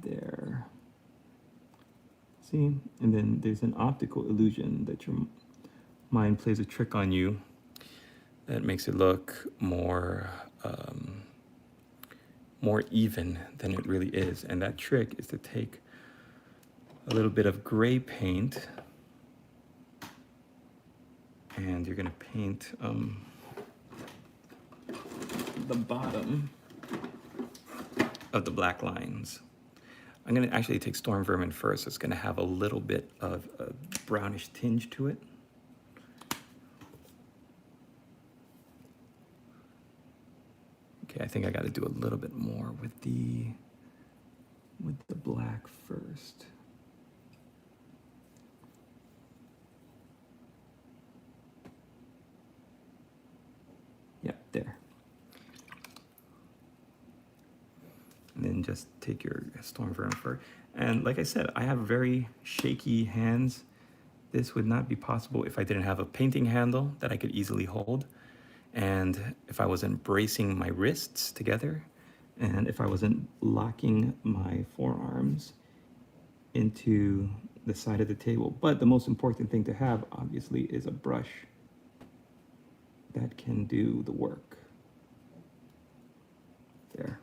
there. See? And then there's an optical illusion that your mind plays a trick on you that makes it look more even than it really is. And that trick is to take a little bit of gray paint, and you're gonna paint the bottom of the black lines. I'm gonna actually take Storm Vermin first. So it's gonna have a little bit of a brownish tinge to it. Okay, I think I gotta do a little bit more with the black first. Yeah, there. And then just take your Storm Vermin fur. And like I said, I have very shaky hands. This would not be possible if I didn't have a painting handle that I could easily hold, and if I wasn't bracing my wrists together, and if I wasn't locking my forearms into the side of the table. But the most important thing to have, obviously, is a brush that can do the work. There.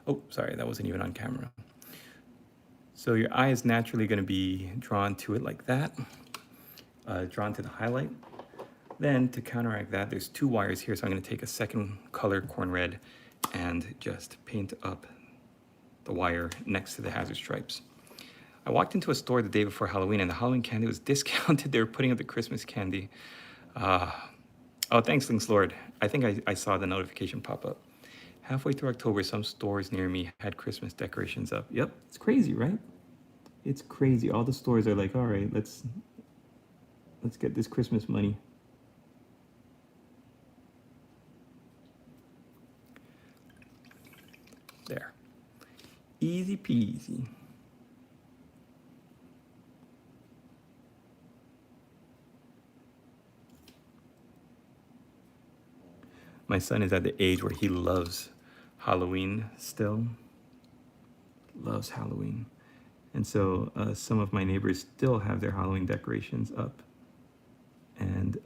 Oh, sorry, that wasn't even on camera. So your eye is naturally going to be drawn to it like that, drawn to the highlight. Then to counteract that, there's 2 wires here, so I'm going to take a second color corn red and just paint up the wire next to the hazard stripes. I walked into a store the day before Halloween, and the Halloween candy was discounted. They were putting up the Christmas candy. Oh, thanks, Links Lord. I think I saw the notification pop up. Halfway through October, some stores near me had Christmas decorations up. Yep, it's crazy, right? It's crazy. All the stores are like, all right, let's get this Christmas money. There. Easy peasy. My son is at the age where he loves Halloween still. Loves Halloween. And so some of my neighbors still have their Halloween decorations up. And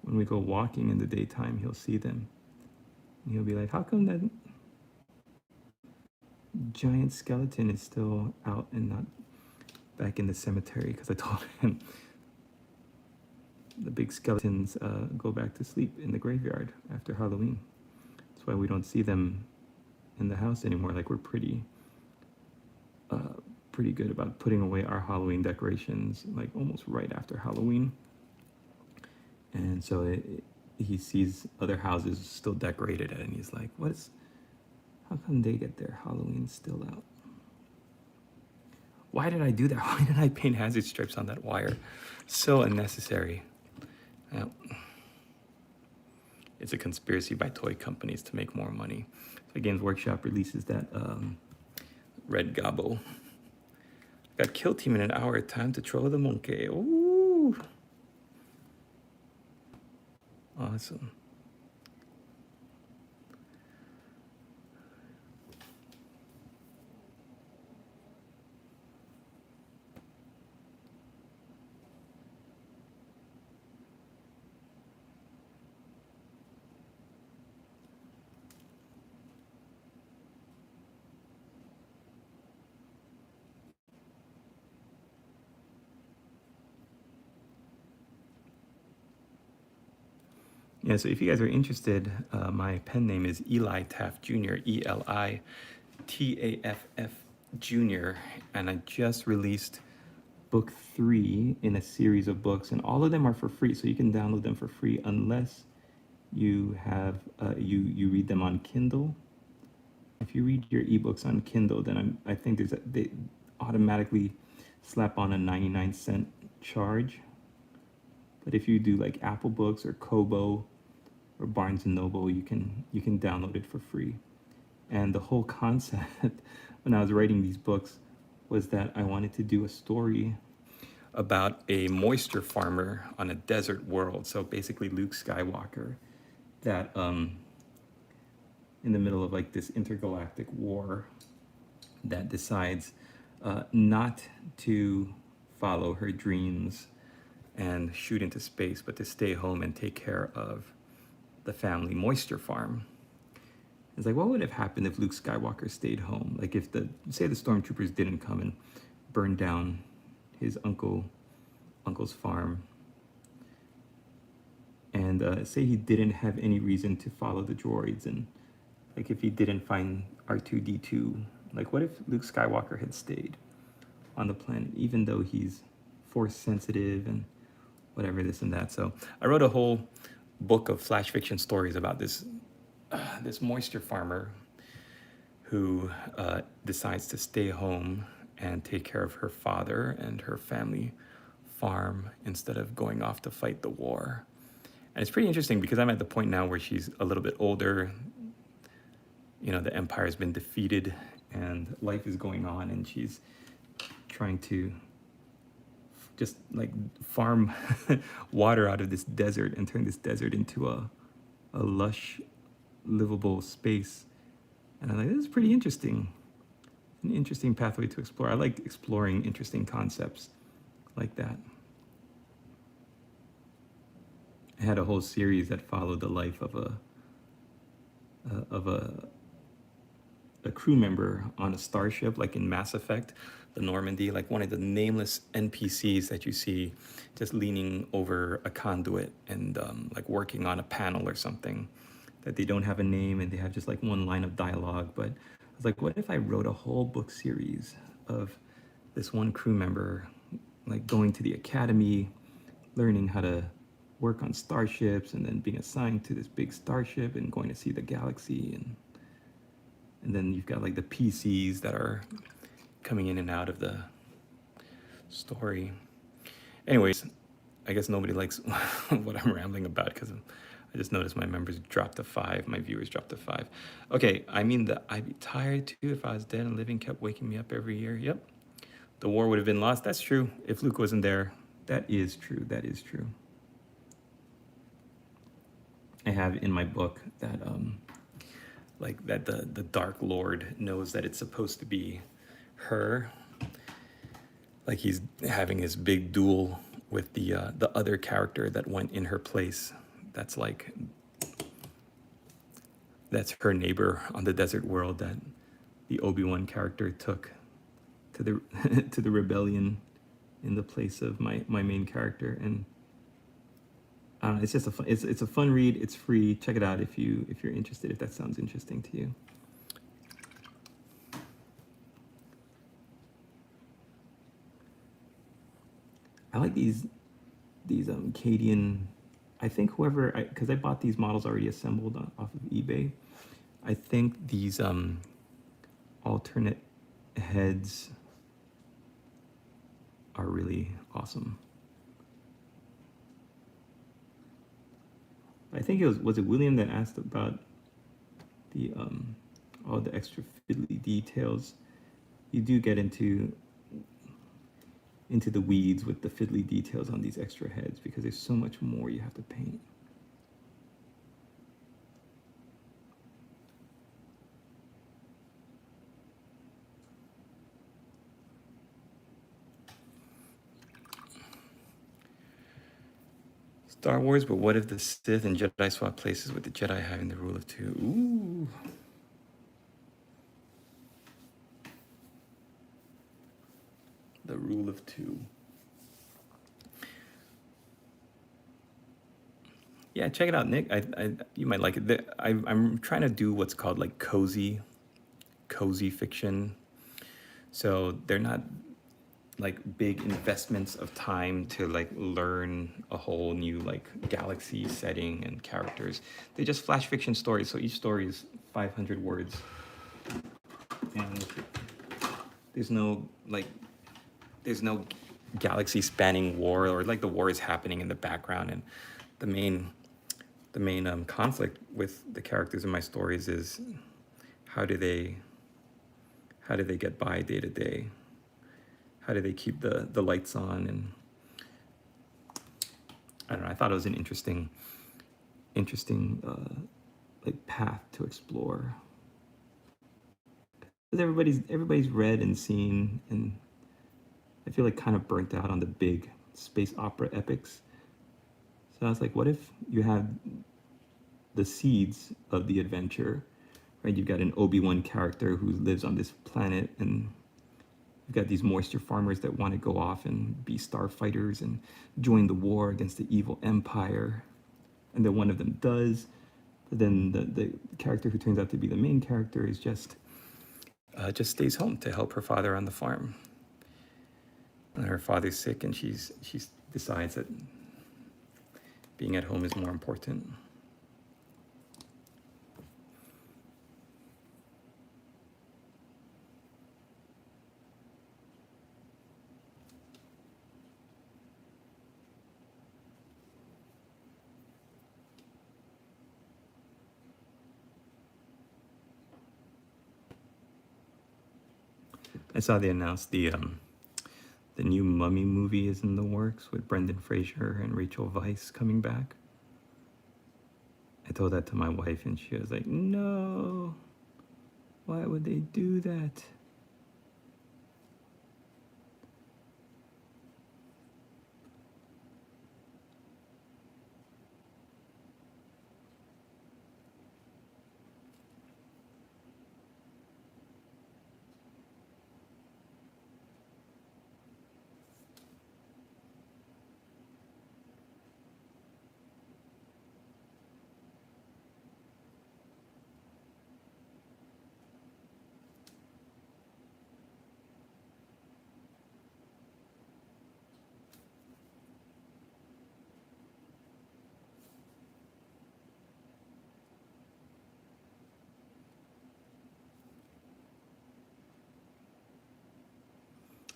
when we go walking in the daytime, he'll see them. And he'll be like, how come that giant skeleton is still out and not back in the cemetery? Because I told him the big skeletons go back to sleep in the graveyard after Halloween. That's why we don't see them in the house anymore. Like, we're pretty good about putting away our Halloween decorations like almost right after Halloween. And so he sees other houses still decorated, and he's like, how come they get their Halloween still out? Why did I do that? Why did I paint hazard strips on that wire? So unnecessary. It's a conspiracy by toy companies to make more money. So Games Workshop releases that red gobbo. Got kill team in an hour. Time to troll the monkey. Ooh. Awesome. Yeah, so if you guys are interested, my pen name is Eli Taft Jr., ELITAFF Jr., and I just released book 3 in a series of books, and all of them are for free, so you can download them for free unless you have you read them on Kindle. If you read your ebooks on Kindle, then I think they automatically slap on a 99-cent charge. But if you do like Apple Books or Kobo or Barnes and Noble, you can download it for free. And the whole concept when I was writing these books was that I wanted to do a story about a moisture farmer on a desert world. So basically Luke Skywalker, that in the middle of like this intergalactic war, that decides not to follow her dreams and shoot into space, but to stay home and take care of the family moisture farm. It's like, what would have happened if Luke Skywalker stayed home? Like, if say the stormtroopers didn't come and burn down his uncle's farm, and say he didn't have any reason to follow the droids, and like if he didn't find R2-D2, like what if Luke Skywalker had stayed on the planet, even though he's force sensitive and whatever, this and that. So I wrote a whole book of flash fiction stories about this moisture farmer who decides to stay home and take care of her father and her family farm instead of going off to fight the war. And it's pretty interesting because I'm at the point now where she's a little bit older. You know, the empire's been defeated and life is going on, and she's trying to just like farm water out of this desert and turn this desert into a lush, livable space. And I'm like, this is pretty interesting. An interesting pathway to explore. I like exploring interesting concepts like that. I had a whole series that followed the life of a crew member on a starship, like in Mass Effect, the Normandy, like one of the nameless NPCs that you see just leaning over a conduit and like working on a panel or something, that they don't have a name and they have just like one line of dialogue. But I was like, what if I wrote a whole book series of this one crew member like going to the academy, learning how to work on starships and then being assigned to this big starship and going to see the galaxy, and then you've got like the PCs that are coming in and out of the story. Anyways, I guess nobody likes what I'm rambling about because I just noticed my members dropped to 5, my viewers dropped to 5. Okay, I mean, I'd be tired too if I was dead and living kept waking me up every year. Yep, the war would have been lost. That's true. If Luke wasn't there, that is true. That is true. I have in my book that like that the Dark Lord knows that it's supposed to be her. Like he's having his big duel with the other character that went in her place. That's her neighbor on the desert world that the Obi-Wan character took to the to the rebellion in the place of my main character. And I don't know, it's just it's a fun read. It's free. Check it out if you're interested, if that sounds interesting to you. I like these Cadian. I think because I bought these models already assembled off of eBay. I think these alternate heads are really awesome. I think was it William that asked about the all the extra fiddly details. You do get into the weeds with the fiddly details on these extra heads because there's so much more you have to paint. Star Wars, but what if the Sith and Jedi swap places with the Jedi having the rule of 2? Ooh. The rule of 2. Yeah, check it out, Nick. You might like it. I'm trying to do what's called like cozy fiction. So they're not like big investments of time to like learn a whole new like galaxy setting and characters. They're just flash fiction stories. So each story is 500 words, and there's no galaxy spanning war, or like the war is happening in the background, and the main conflict with the characters in my stories is how do they get by day to day? How do they keep the lights on? And I don't know, I thought it was an interesting like path to explore. Because everybody's read and seen, and I feel like kind of burnt out on the big space opera epics. So I was like, what if you had the seeds of the adventure, right? You've got an Obi-Wan character who lives on this planet, and you've got these moisture farmers that want to go off and be starfighters and join the war against the evil empire. And then one of them does, but then the character who turns out to be the main character is just stays home to help her father on the farm. And her father's sick, and she decides that being at home is more important. I saw they announced the new Mummy movie is in the works with Brendan Fraser and Rachel Weisz coming back. I told that to my wife, and she was like, no, why would they do that?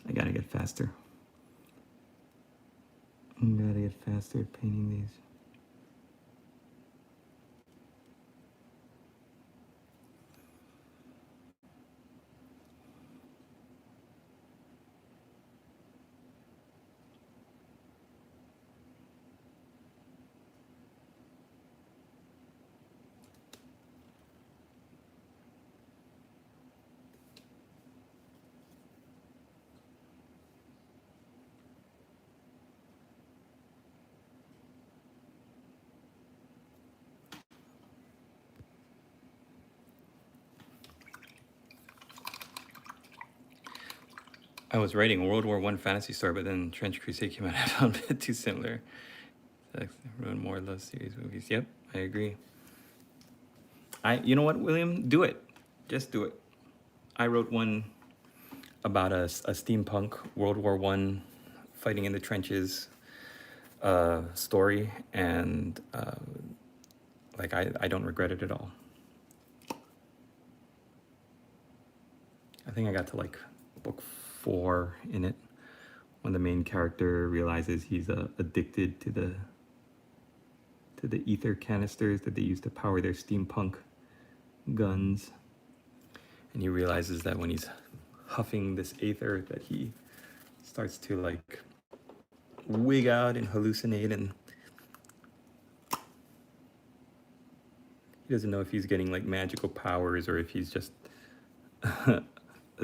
I gotta get faster. I gotta get faster at painting these. I was writing a World War I fantasy story, but then Trench Crusade came out. I found it too similar. That's ruined more of those series movies. Yep, I agree. You know what, William? Do it. Just do it. I wrote one about a steampunk World War I fighting in the trenches story, and like I don't regret it at all. I think I got to like book 4 in it when the main character realizes he's addicted to the ether canisters that they use to power their steampunk guns, and he realizes that when he's huffing this ether that he starts to like wig out and hallucinate, and he doesn't know if he's getting like magical powers or if he's just a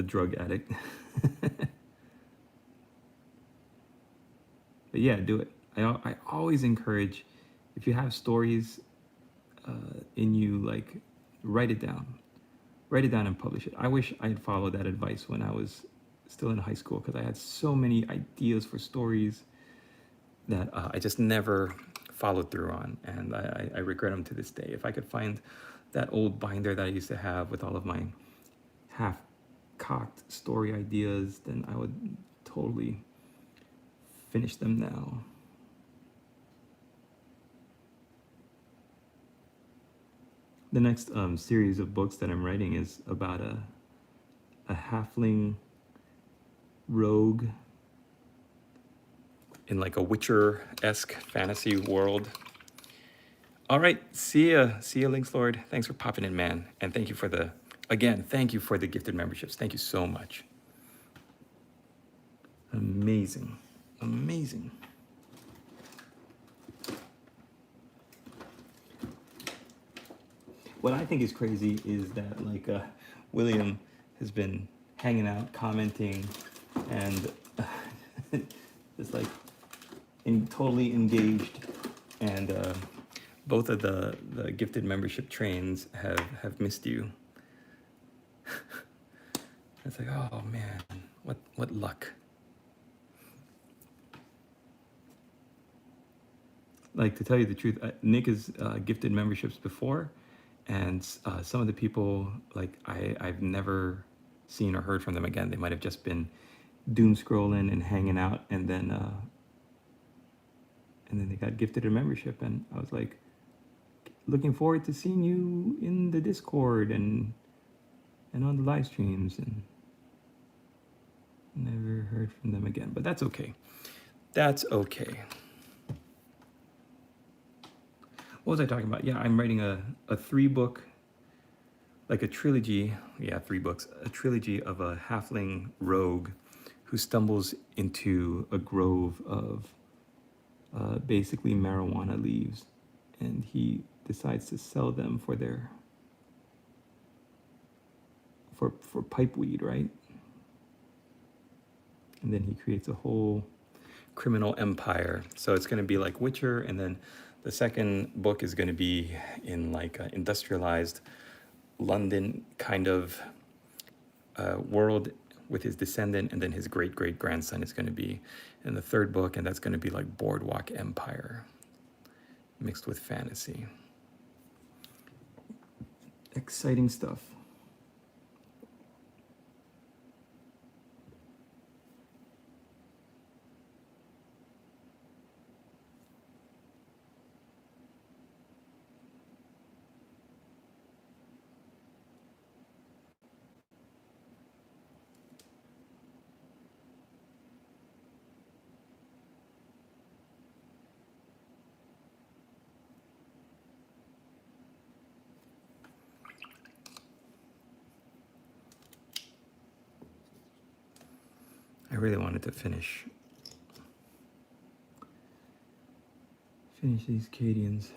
drug addict. But yeah, do it. I always encourage, if you have stories in you, like write it down and publish it. I wish I had followed that advice when I was still in high school, because I had so many ideas for stories that I just never followed through on, and I regret them to this day. If I could find that old binder that I used to have with all of my half-cocked story ideas, then I would totally finish them now. The next series of books that I'm writing is about a halfling rogue in like a Witcher-esque fantasy world. All right, see ya, Links Lord. Thanks for popping in, man, and thank you for the gifted memberships. Thank you so much. Amazing, amazing. What I think is crazy is that like William has been hanging out, commenting, and just like totally engaged, and both of the gifted membership trains have missed you. It's like, oh man, what luck. Like, to tell you the truth, Nick has gifted memberships before, and some of the people, like, I've never seen or heard from them again. They might have just been doom scrolling and hanging out, and then they got gifted a membership, and I was like, looking forward to seeing you in the Discord and on the live streams, and never heard from them again. But that's okay. That's okay. What was I talking about? Yeah, I'm writing a 3-book, like a trilogy. Yeah, 3 books. A trilogy of a halfling rogue who stumbles into a grove of basically marijuana leaves, and he decides to sell them for pipe weed, right? And then he creates a whole criminal empire. So it's going to be like Witcher, and then the second book is going to be in like industrialized London kind of world with his descendant, and then his great-great-grandson is going to be in the third book, and that's going to be like Boardwalk Empire mixed with fantasy. Exciting stuff. really wanted to finish these Cadians.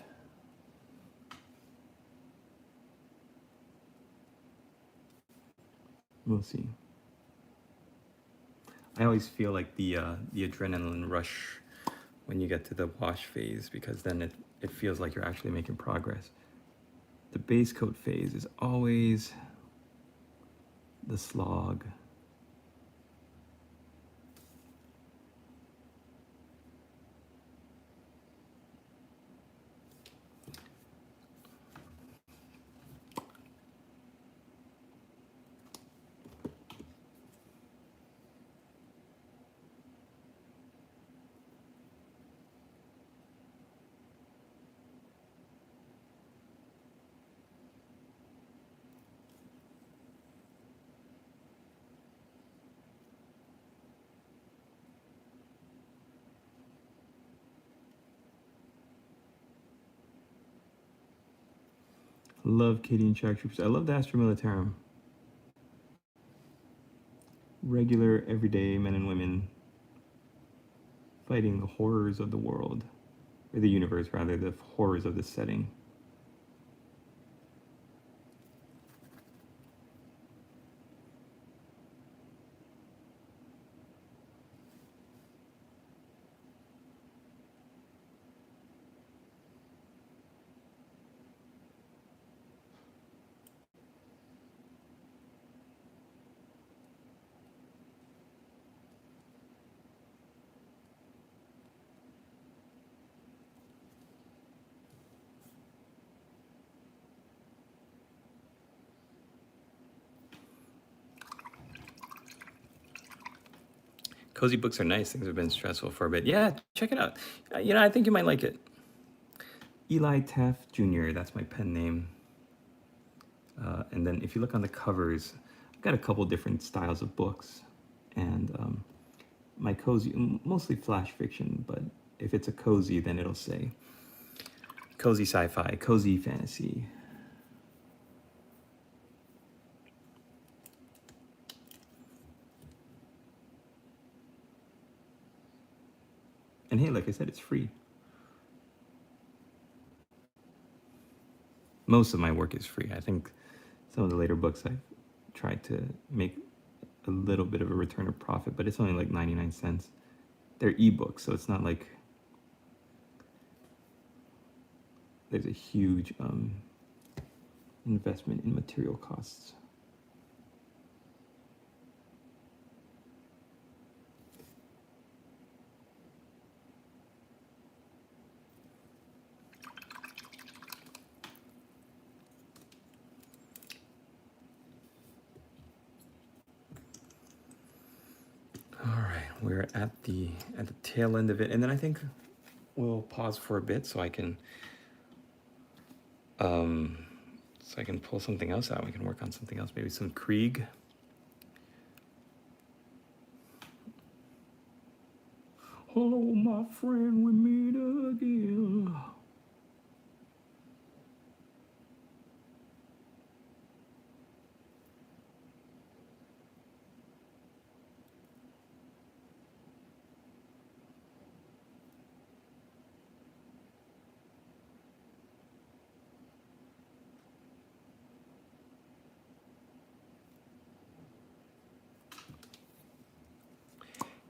We'll see. I always feel like the adrenaline rush when you get to the wash phase, because then it feels like you're actually making progress. The base coat phase is always the slog. Love Cadian Shark Troopers. I love the Astra Militarum. Regular, everyday men and women fighting the horrors of the world, or the universe rather, the horrors of the setting. Cozy books are nice. Things have been stressful for a bit. Yeah, check it out. I think you might like it. Eli Taft Jr., that's my pen name. And then if you look on the covers, I've got a couple different styles of books. And my cozy, mostly flash fiction, but if it's a cozy, then it'll say cozy sci-fi, cozy fantasy. And hey, like I said, it's free. Most of my work is free. I think some of the later books I've tried to make a little bit of a return of profit, but it's only like 99 cents. They're ebooks, so it's not like there's a huge investment in material costs. All right, we're at the tail end of it, and then I think we'll pause for a bit so I can pull something else out. We can work on something else, maybe some Krieg. Hello, my friend, we meet again.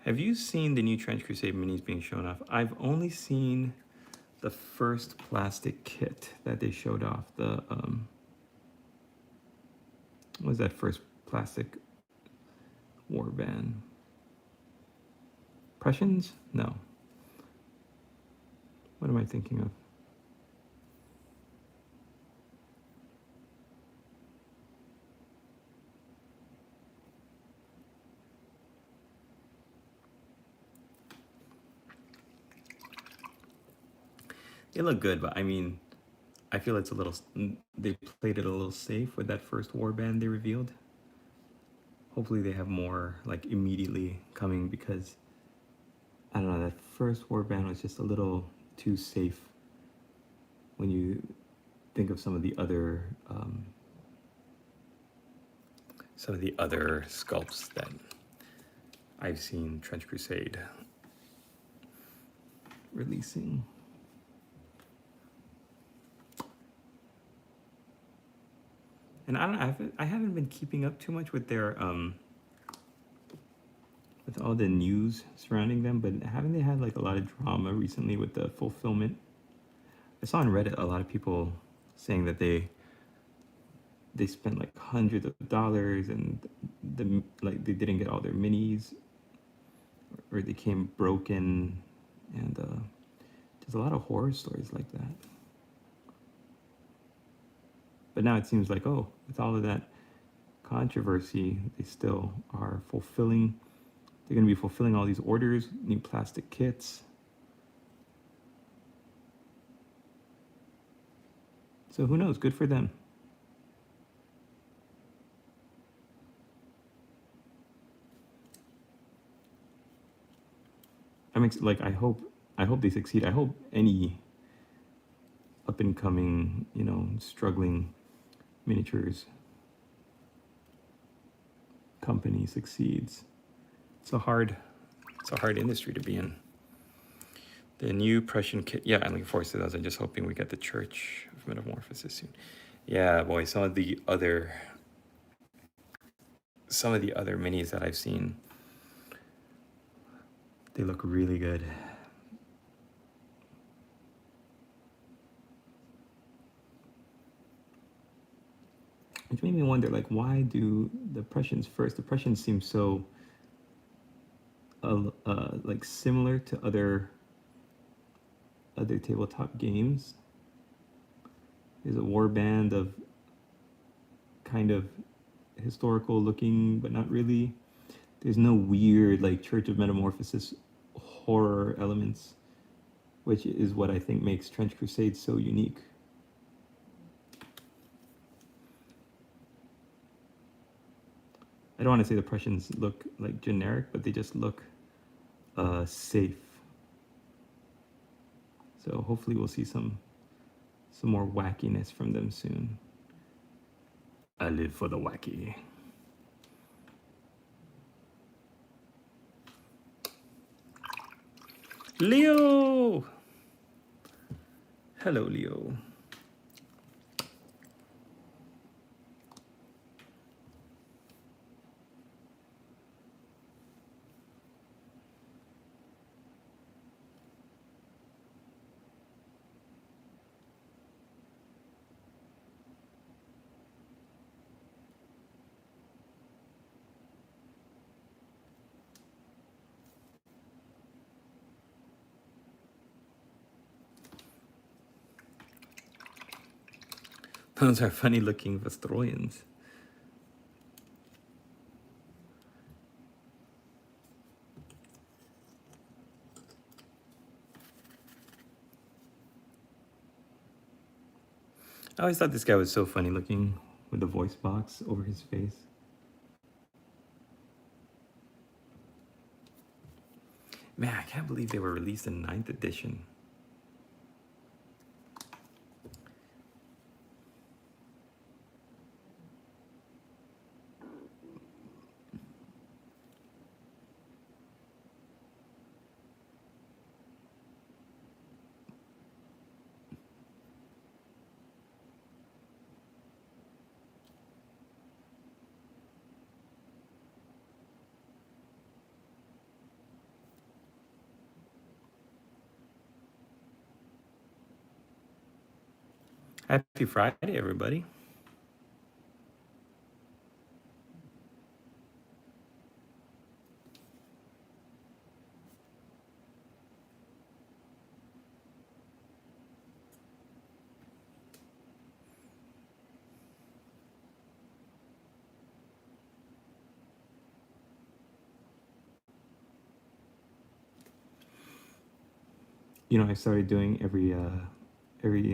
Have you seen the new Trench Crusade minis being shown off? I've only seen the first plastic kit that they showed off. The what was that first plastic warband? Prussians? No. What am I thinking of? They look good, but I mean, I feel it's a little, they played it a little safe with that first warband they revealed. Hopefully they have more like immediately coming, because I don't know, that first warband was just a little too safe when you think of some of the other sculpts that I've seen Trench Crusade releasing. And I haven't been keeping up too much with their with all the news surrounding them, but haven't they had like a lot of drama recently with the fulfillment? I saw on Reddit a lot of people saying that they spent like hundreds of dollars and they didn't get all their minis, or they came broken, and there's a lot of horror stories like that. But now it seems like, oh, with all of that controversy, they still are fulfilling. They're going to be fulfilling all these orders, new plastic kits. So who knows? Good for them. I hope they succeed. I hope any up and coming, struggling miniatures company succeeds. It's a hard industry to be in. The new Prussian kit, yeah, I'm looking forward to those. I'm just hoping we get the Church of Metamorphosis soon. Yeah, boy, some of the other minis that I've seen, they look really good. Which made me wonder, like, why do the Prussians first? The Prussians seem so like similar to other tabletop games. There's a war band of kind of historical looking, but not really. There's no weird like Church of Metamorphosis horror elements, which is what I think makes Trench Crusade so unique. I don't want to say the Prussians look like generic, but they just look safe. So hopefully we'll see some more wackiness from them soon. I live for the wacky. Leo! Hello, Leo. Those are funny looking Vestroians. I always thought this guy was so funny looking with the voice box over his face. Man, I can't believe they were released in 9th edition. Happy Friday, everybody. I started doing every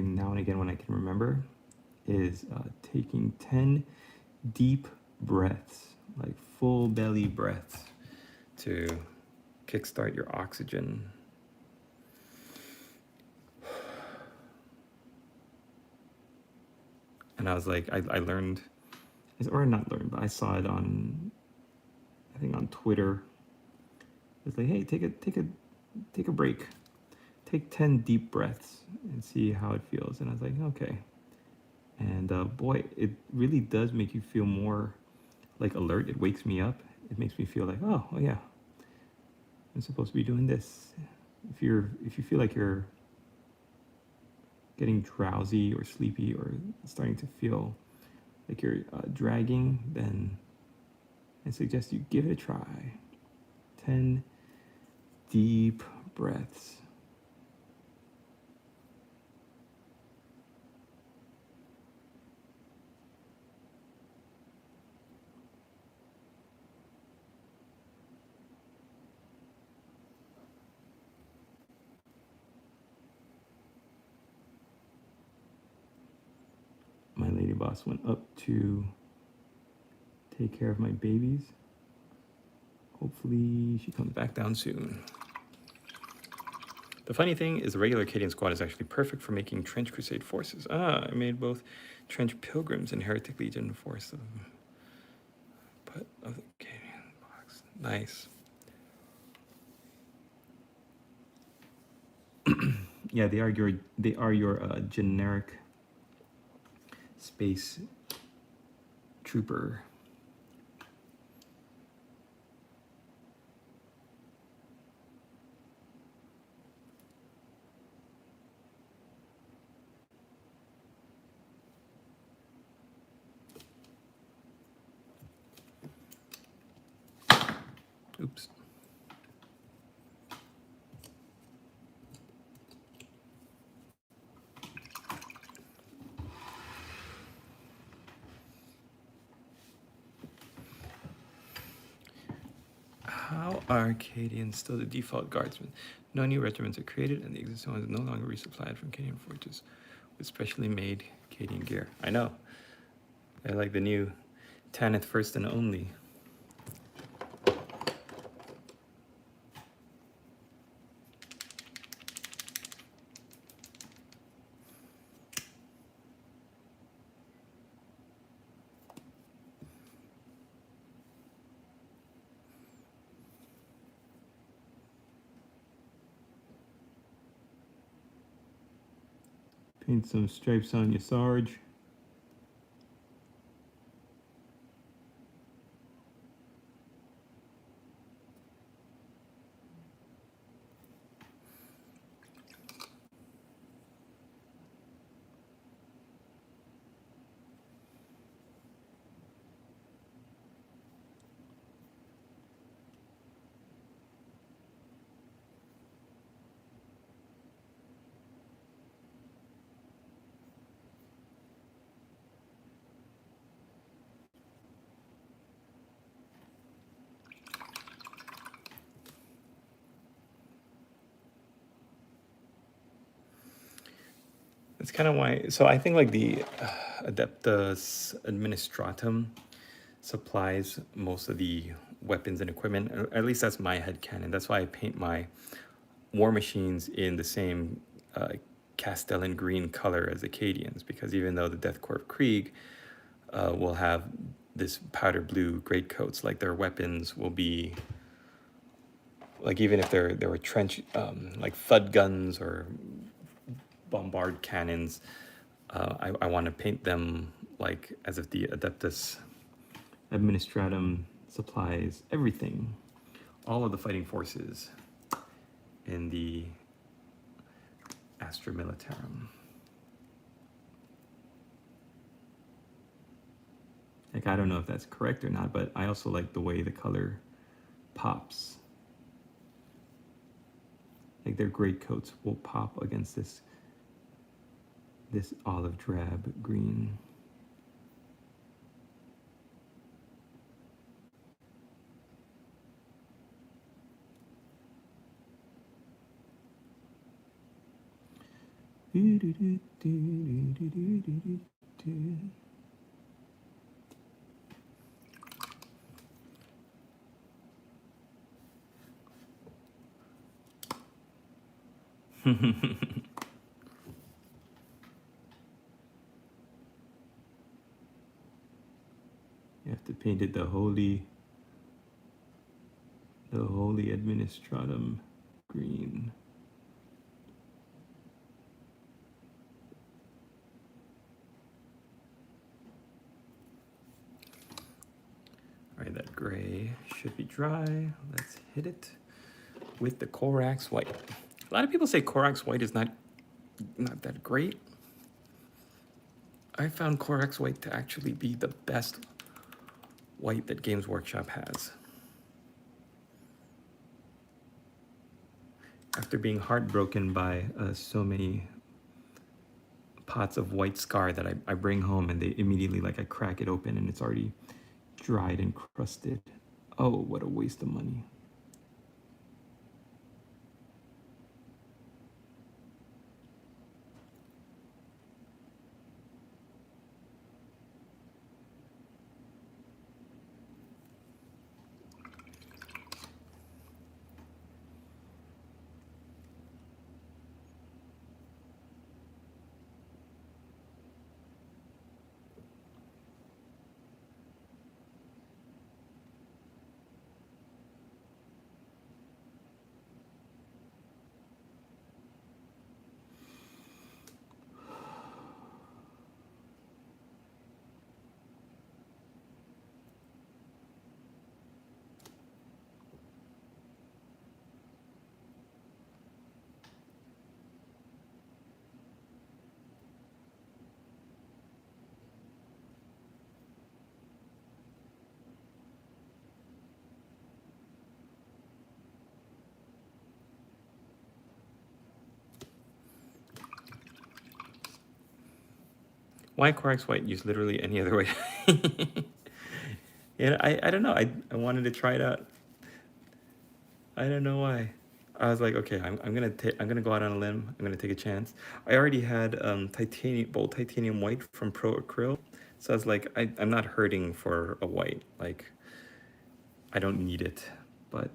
now and again when I can remember is taking 10 deep breaths, like full belly breaths, to kickstart your oxygen. And I was like, I learned, or not learned, but I saw it on, I think on Twitter, It's like, hey, take a break. Take 10 deep breaths and see how it feels. And I was like, okay. And boy, it really does make you feel more like alert. It wakes me up. It makes me feel like, oh yeah, I'm supposed to be doing this. If you feel like you're getting drowsy or sleepy or starting to feel like you're dragging, then I suggest you give it a try. 10 deep breaths. My lady boss went up to take care of my babies. Hopefully she comes back down soon. The funny thing is the regular Cadian squad is actually perfect for making Trench Crusade forces. I made both Trench Pilgrims and Heretic Legion force of them. But of the Cadian box. Nice. Yeah, they are your generic space trooper. Oops. How are Cadians still the default guardsmen? No new regiments are created, and the existing ones are no longer resupplied from Cadian forges with specially made Cadian gear. I know. I like the new Tanith First and Only. Paint some stripes on your Sarge. That's kind of why. So I think like the Adeptus Administratum supplies most of the weapons and equipment. At least that's my headcanon. That's why I paint my war machines in the same Castellan green color as the Cadians, because even though the Deathcore of Krieg will have this powder blue greatcoats, like their weapons will be like, even if there were trench like thud guns or bombard cannons, I want to paint them like as if the Adeptus Administratum supplies everything, all of the fighting forces in the Astra Militarum. Like, I don't know if that's correct or not, but I also like the way the color pops. Like, their greatcoats will pop against this olive drab green. You have to paint it the holy The Holy Administratum green. All right, that gray should be dry. Let's hit it with the Corax white. A lot of people say Corax white is not that great. I found Corax white to actually be the best white that Games Workshop has. After being heartbroken by so many pots of white scar that I bring home, and they immediately, like, I crack it open and it's already dried and crusted. Oh, what a waste of money. Why Corax white? Use literally any other way. Yeah, I don't know. I wanted to try it out. I don't know why. I was like, okay, I'm gonna go out on a limb. I'm gonna take a chance. I already had bold titanium white from Pro Acryl, so I was like, I'm not hurting for a white. Like, I don't need it. But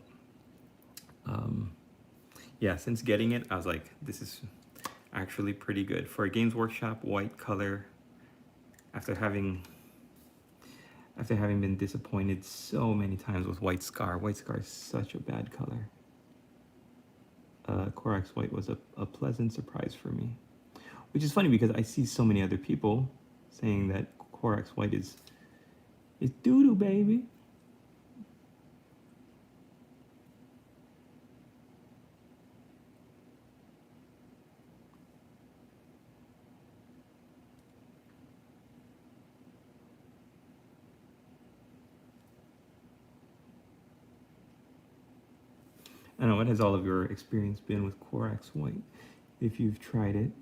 yeah, since getting it, I was like, this is actually pretty good for a Games Workshop white color. After having been disappointed so many times with white scar is such a bad color. Corax white was a pleasant surprise for me, which is funny because I see so many other people saying that Corax white is doo-doo, baby. I don't know, what has all of your experience been with Corax white, if you've tried it?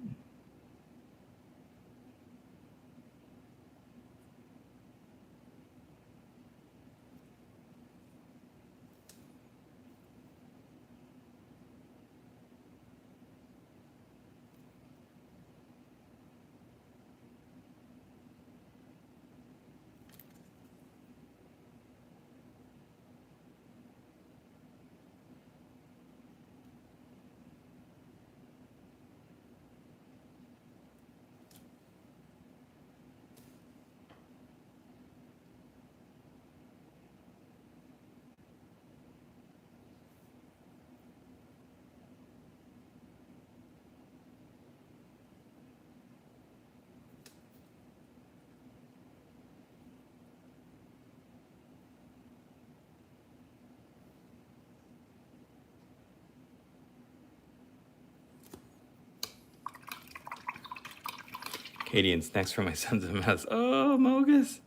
Cadians, snacks for my sons of mouse. Oh, Mogus.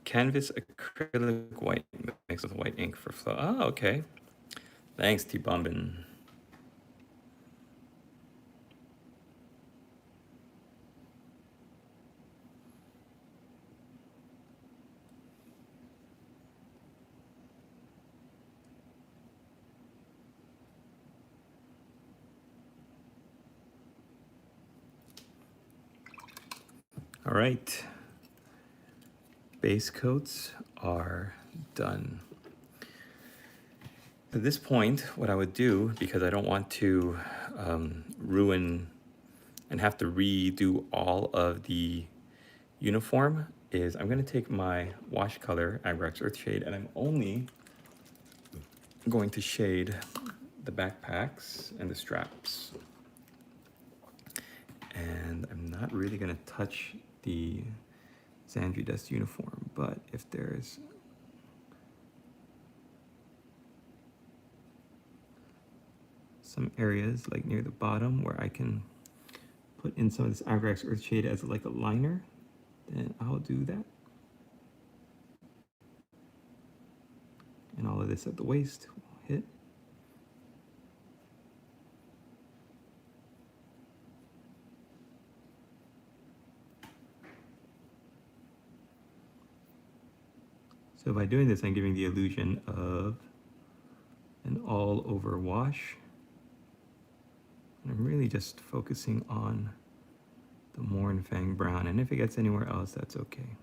Canvas acrylic white mixed with white ink for flow. Oh, okay. Thanks, T-Bombin. All right. Base coats are done. At this point, what I would do, because I don't want to ruin and have to redo all of the uniform, is I'm going to take my wash color, Agrax Earthshade, and I'm only going to shade the backpacks and the straps. And I'm not really going to touch the Xandri Dust uniform, but if there's some areas like near the bottom where I can put in some of this Agrax Earthshade as like a liner, then I'll do that. And all of this at the waist will hit. So by doing this, I'm giving the illusion of an all-over wash. And I'm really just focusing on the Mournfang brown, and if it gets anywhere else, that's okay.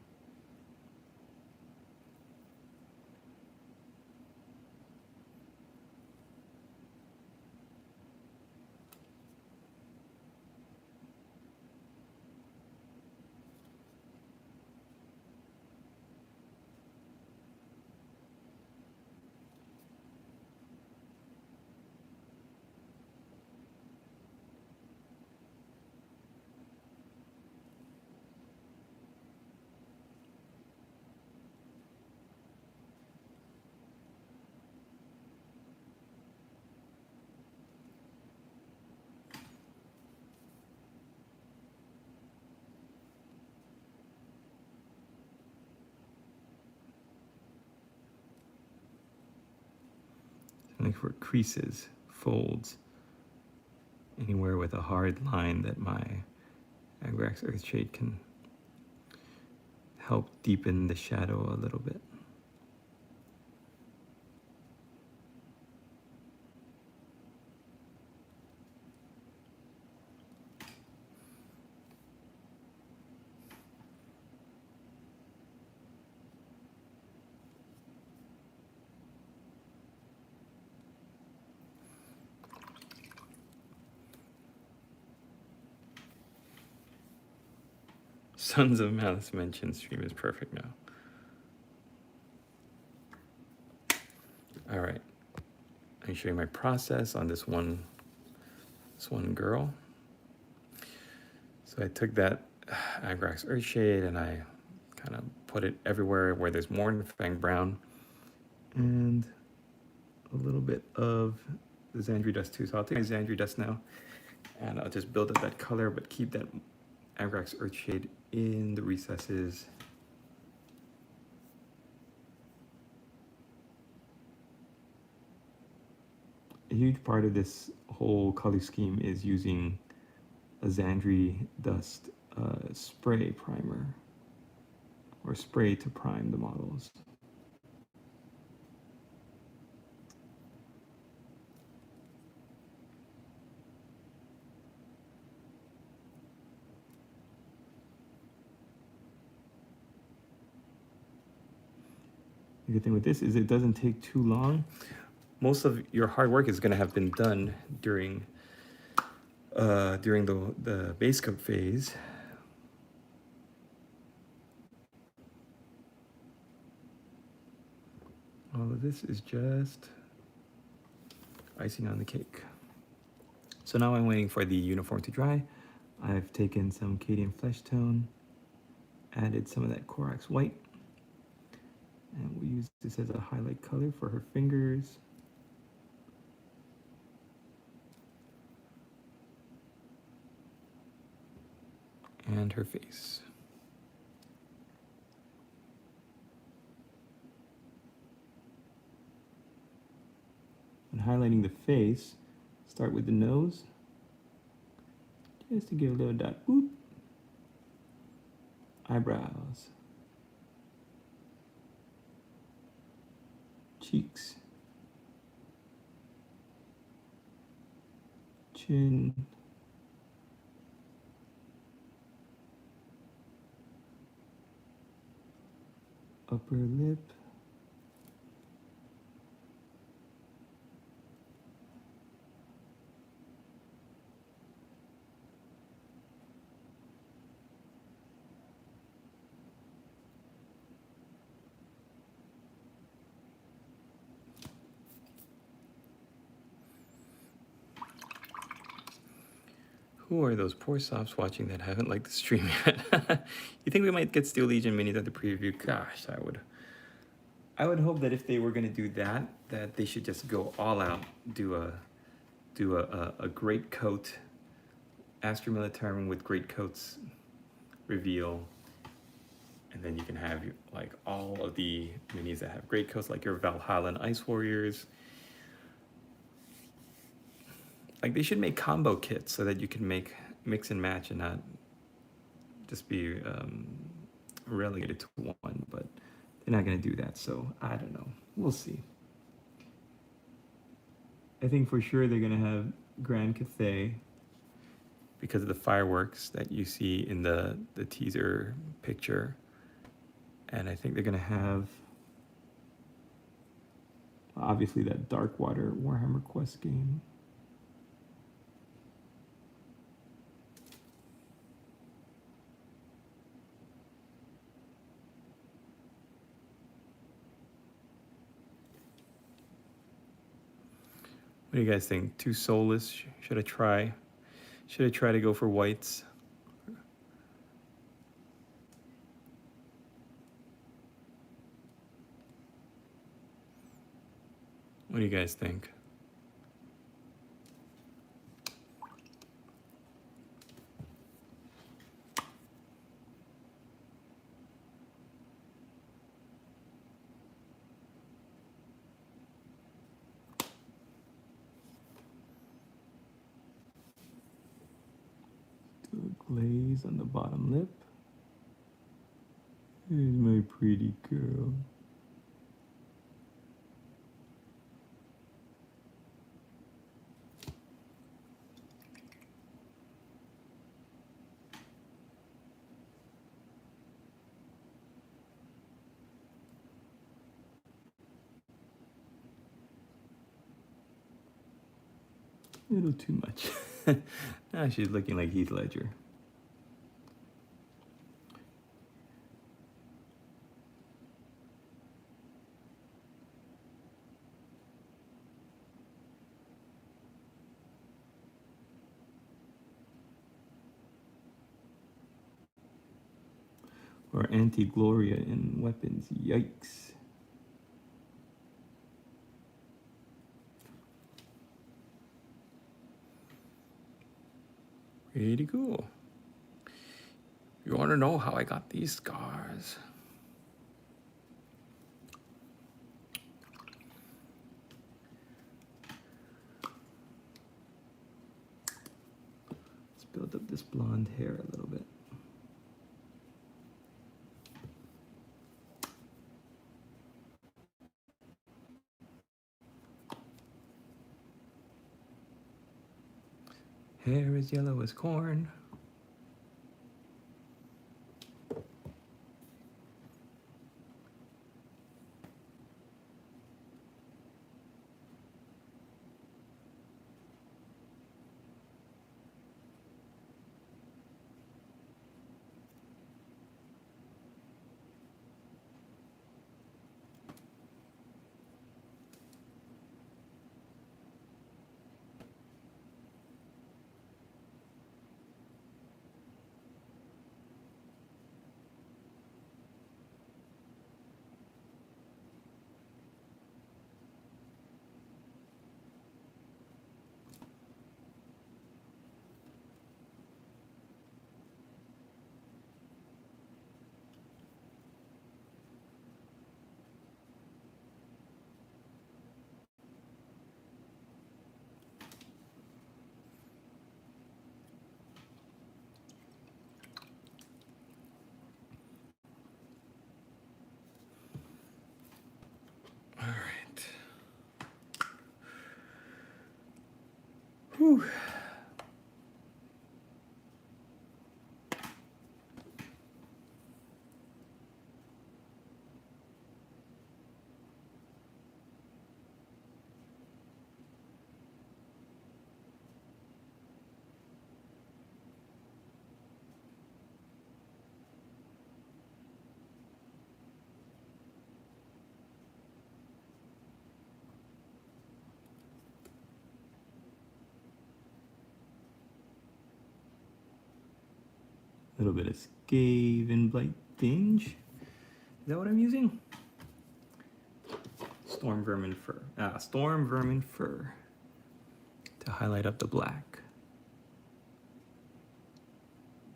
Look for creases, folds, anywhere with a hard line that my Agrax Earthshade can help deepen the shadow a little bit. Sons of Malice mentioned stream is perfect now. All right, I'm showing my process on this one girl. So I took that Agrax Earthshade and I kind of put it everywhere where there's Mournfang brown and a little bit of the Xandri Dust too. So I'll take my Xandri Dust now and I'll just build up that color, but keep that Agrax Earthshade in the recesses. A huge part of this whole color scheme is using a Xandri Dust spray primer, or spray to prime the models. The good thing with this is it doesn't take too long. Most of your hard work is going to have been done during the base coat phase. All of this is just icing on the cake. So now I'm waiting for the uniform to dry. I've taken some Cadian flesh tone, added some of that Corax white, and we'll use this as a highlight color for her fingers. And her face. When highlighting the face, start with the nose, just to give a little dot. Whoop. Eyebrows. Cheeks. Chin. Upper lip. Who are those poor sops watching that haven't liked the stream yet? You think we might get Steel Legion minis at the preview? Gosh, I would hope that if they were gonna do that, that they should just go all out, do a great coat, Astra Militarum with great coats reveal, and then you can have like all of the minis that have great coats, like your Valhalla and Ice Warriors. Like they should make combo kits so that you can mix and match and not just be relegated to one, but they're not gonna do that, so I don't know. We'll see. I think for sure they're gonna have Grand Cathay because of the fireworks that you see in the teaser picture. And I think they're gonna have obviously that Darkwater Warhammer Quest game. What do you guys think? Too soulless? Should I try? Should I try to go for whites? What do you guys think? Do a glaze on the bottom lip. Here's my pretty girl. A little too much. Now she's looking like Heath Ledger. Or Anti-Gloria in weapons. Yikes. Pretty cool. You want to know how I got these scars? Let's build up this blonde hair a little bit. Hair is yellow as corn. All right. Whew. little bit of Skaven Blight Tinge. Is that what I'm using? Storm Vermin Fur. Storm Vermin Fur to highlight up the black.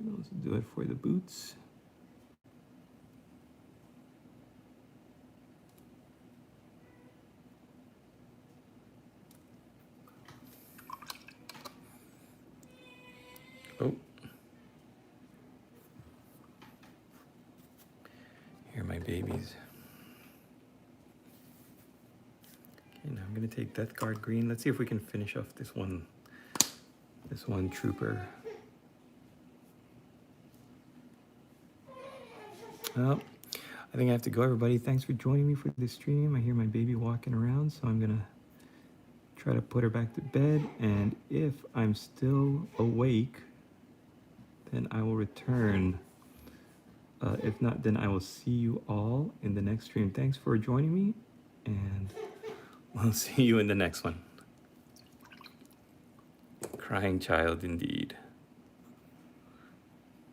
Let's do it for the boots. Oh. Here are my babies. Okay, now I'm gonna take Death Guard green. Let's see if we can finish off this one trooper. Well, I think I have to go, everybody. Thanks for joining me for this stream. I hear my baby walking around, so I'm gonna try to put her back to bed. And if I'm still awake, then I will return. If not, then I will see you all in the next stream. Thanks for joining me, and we'll see you in the next one. Crying child indeed.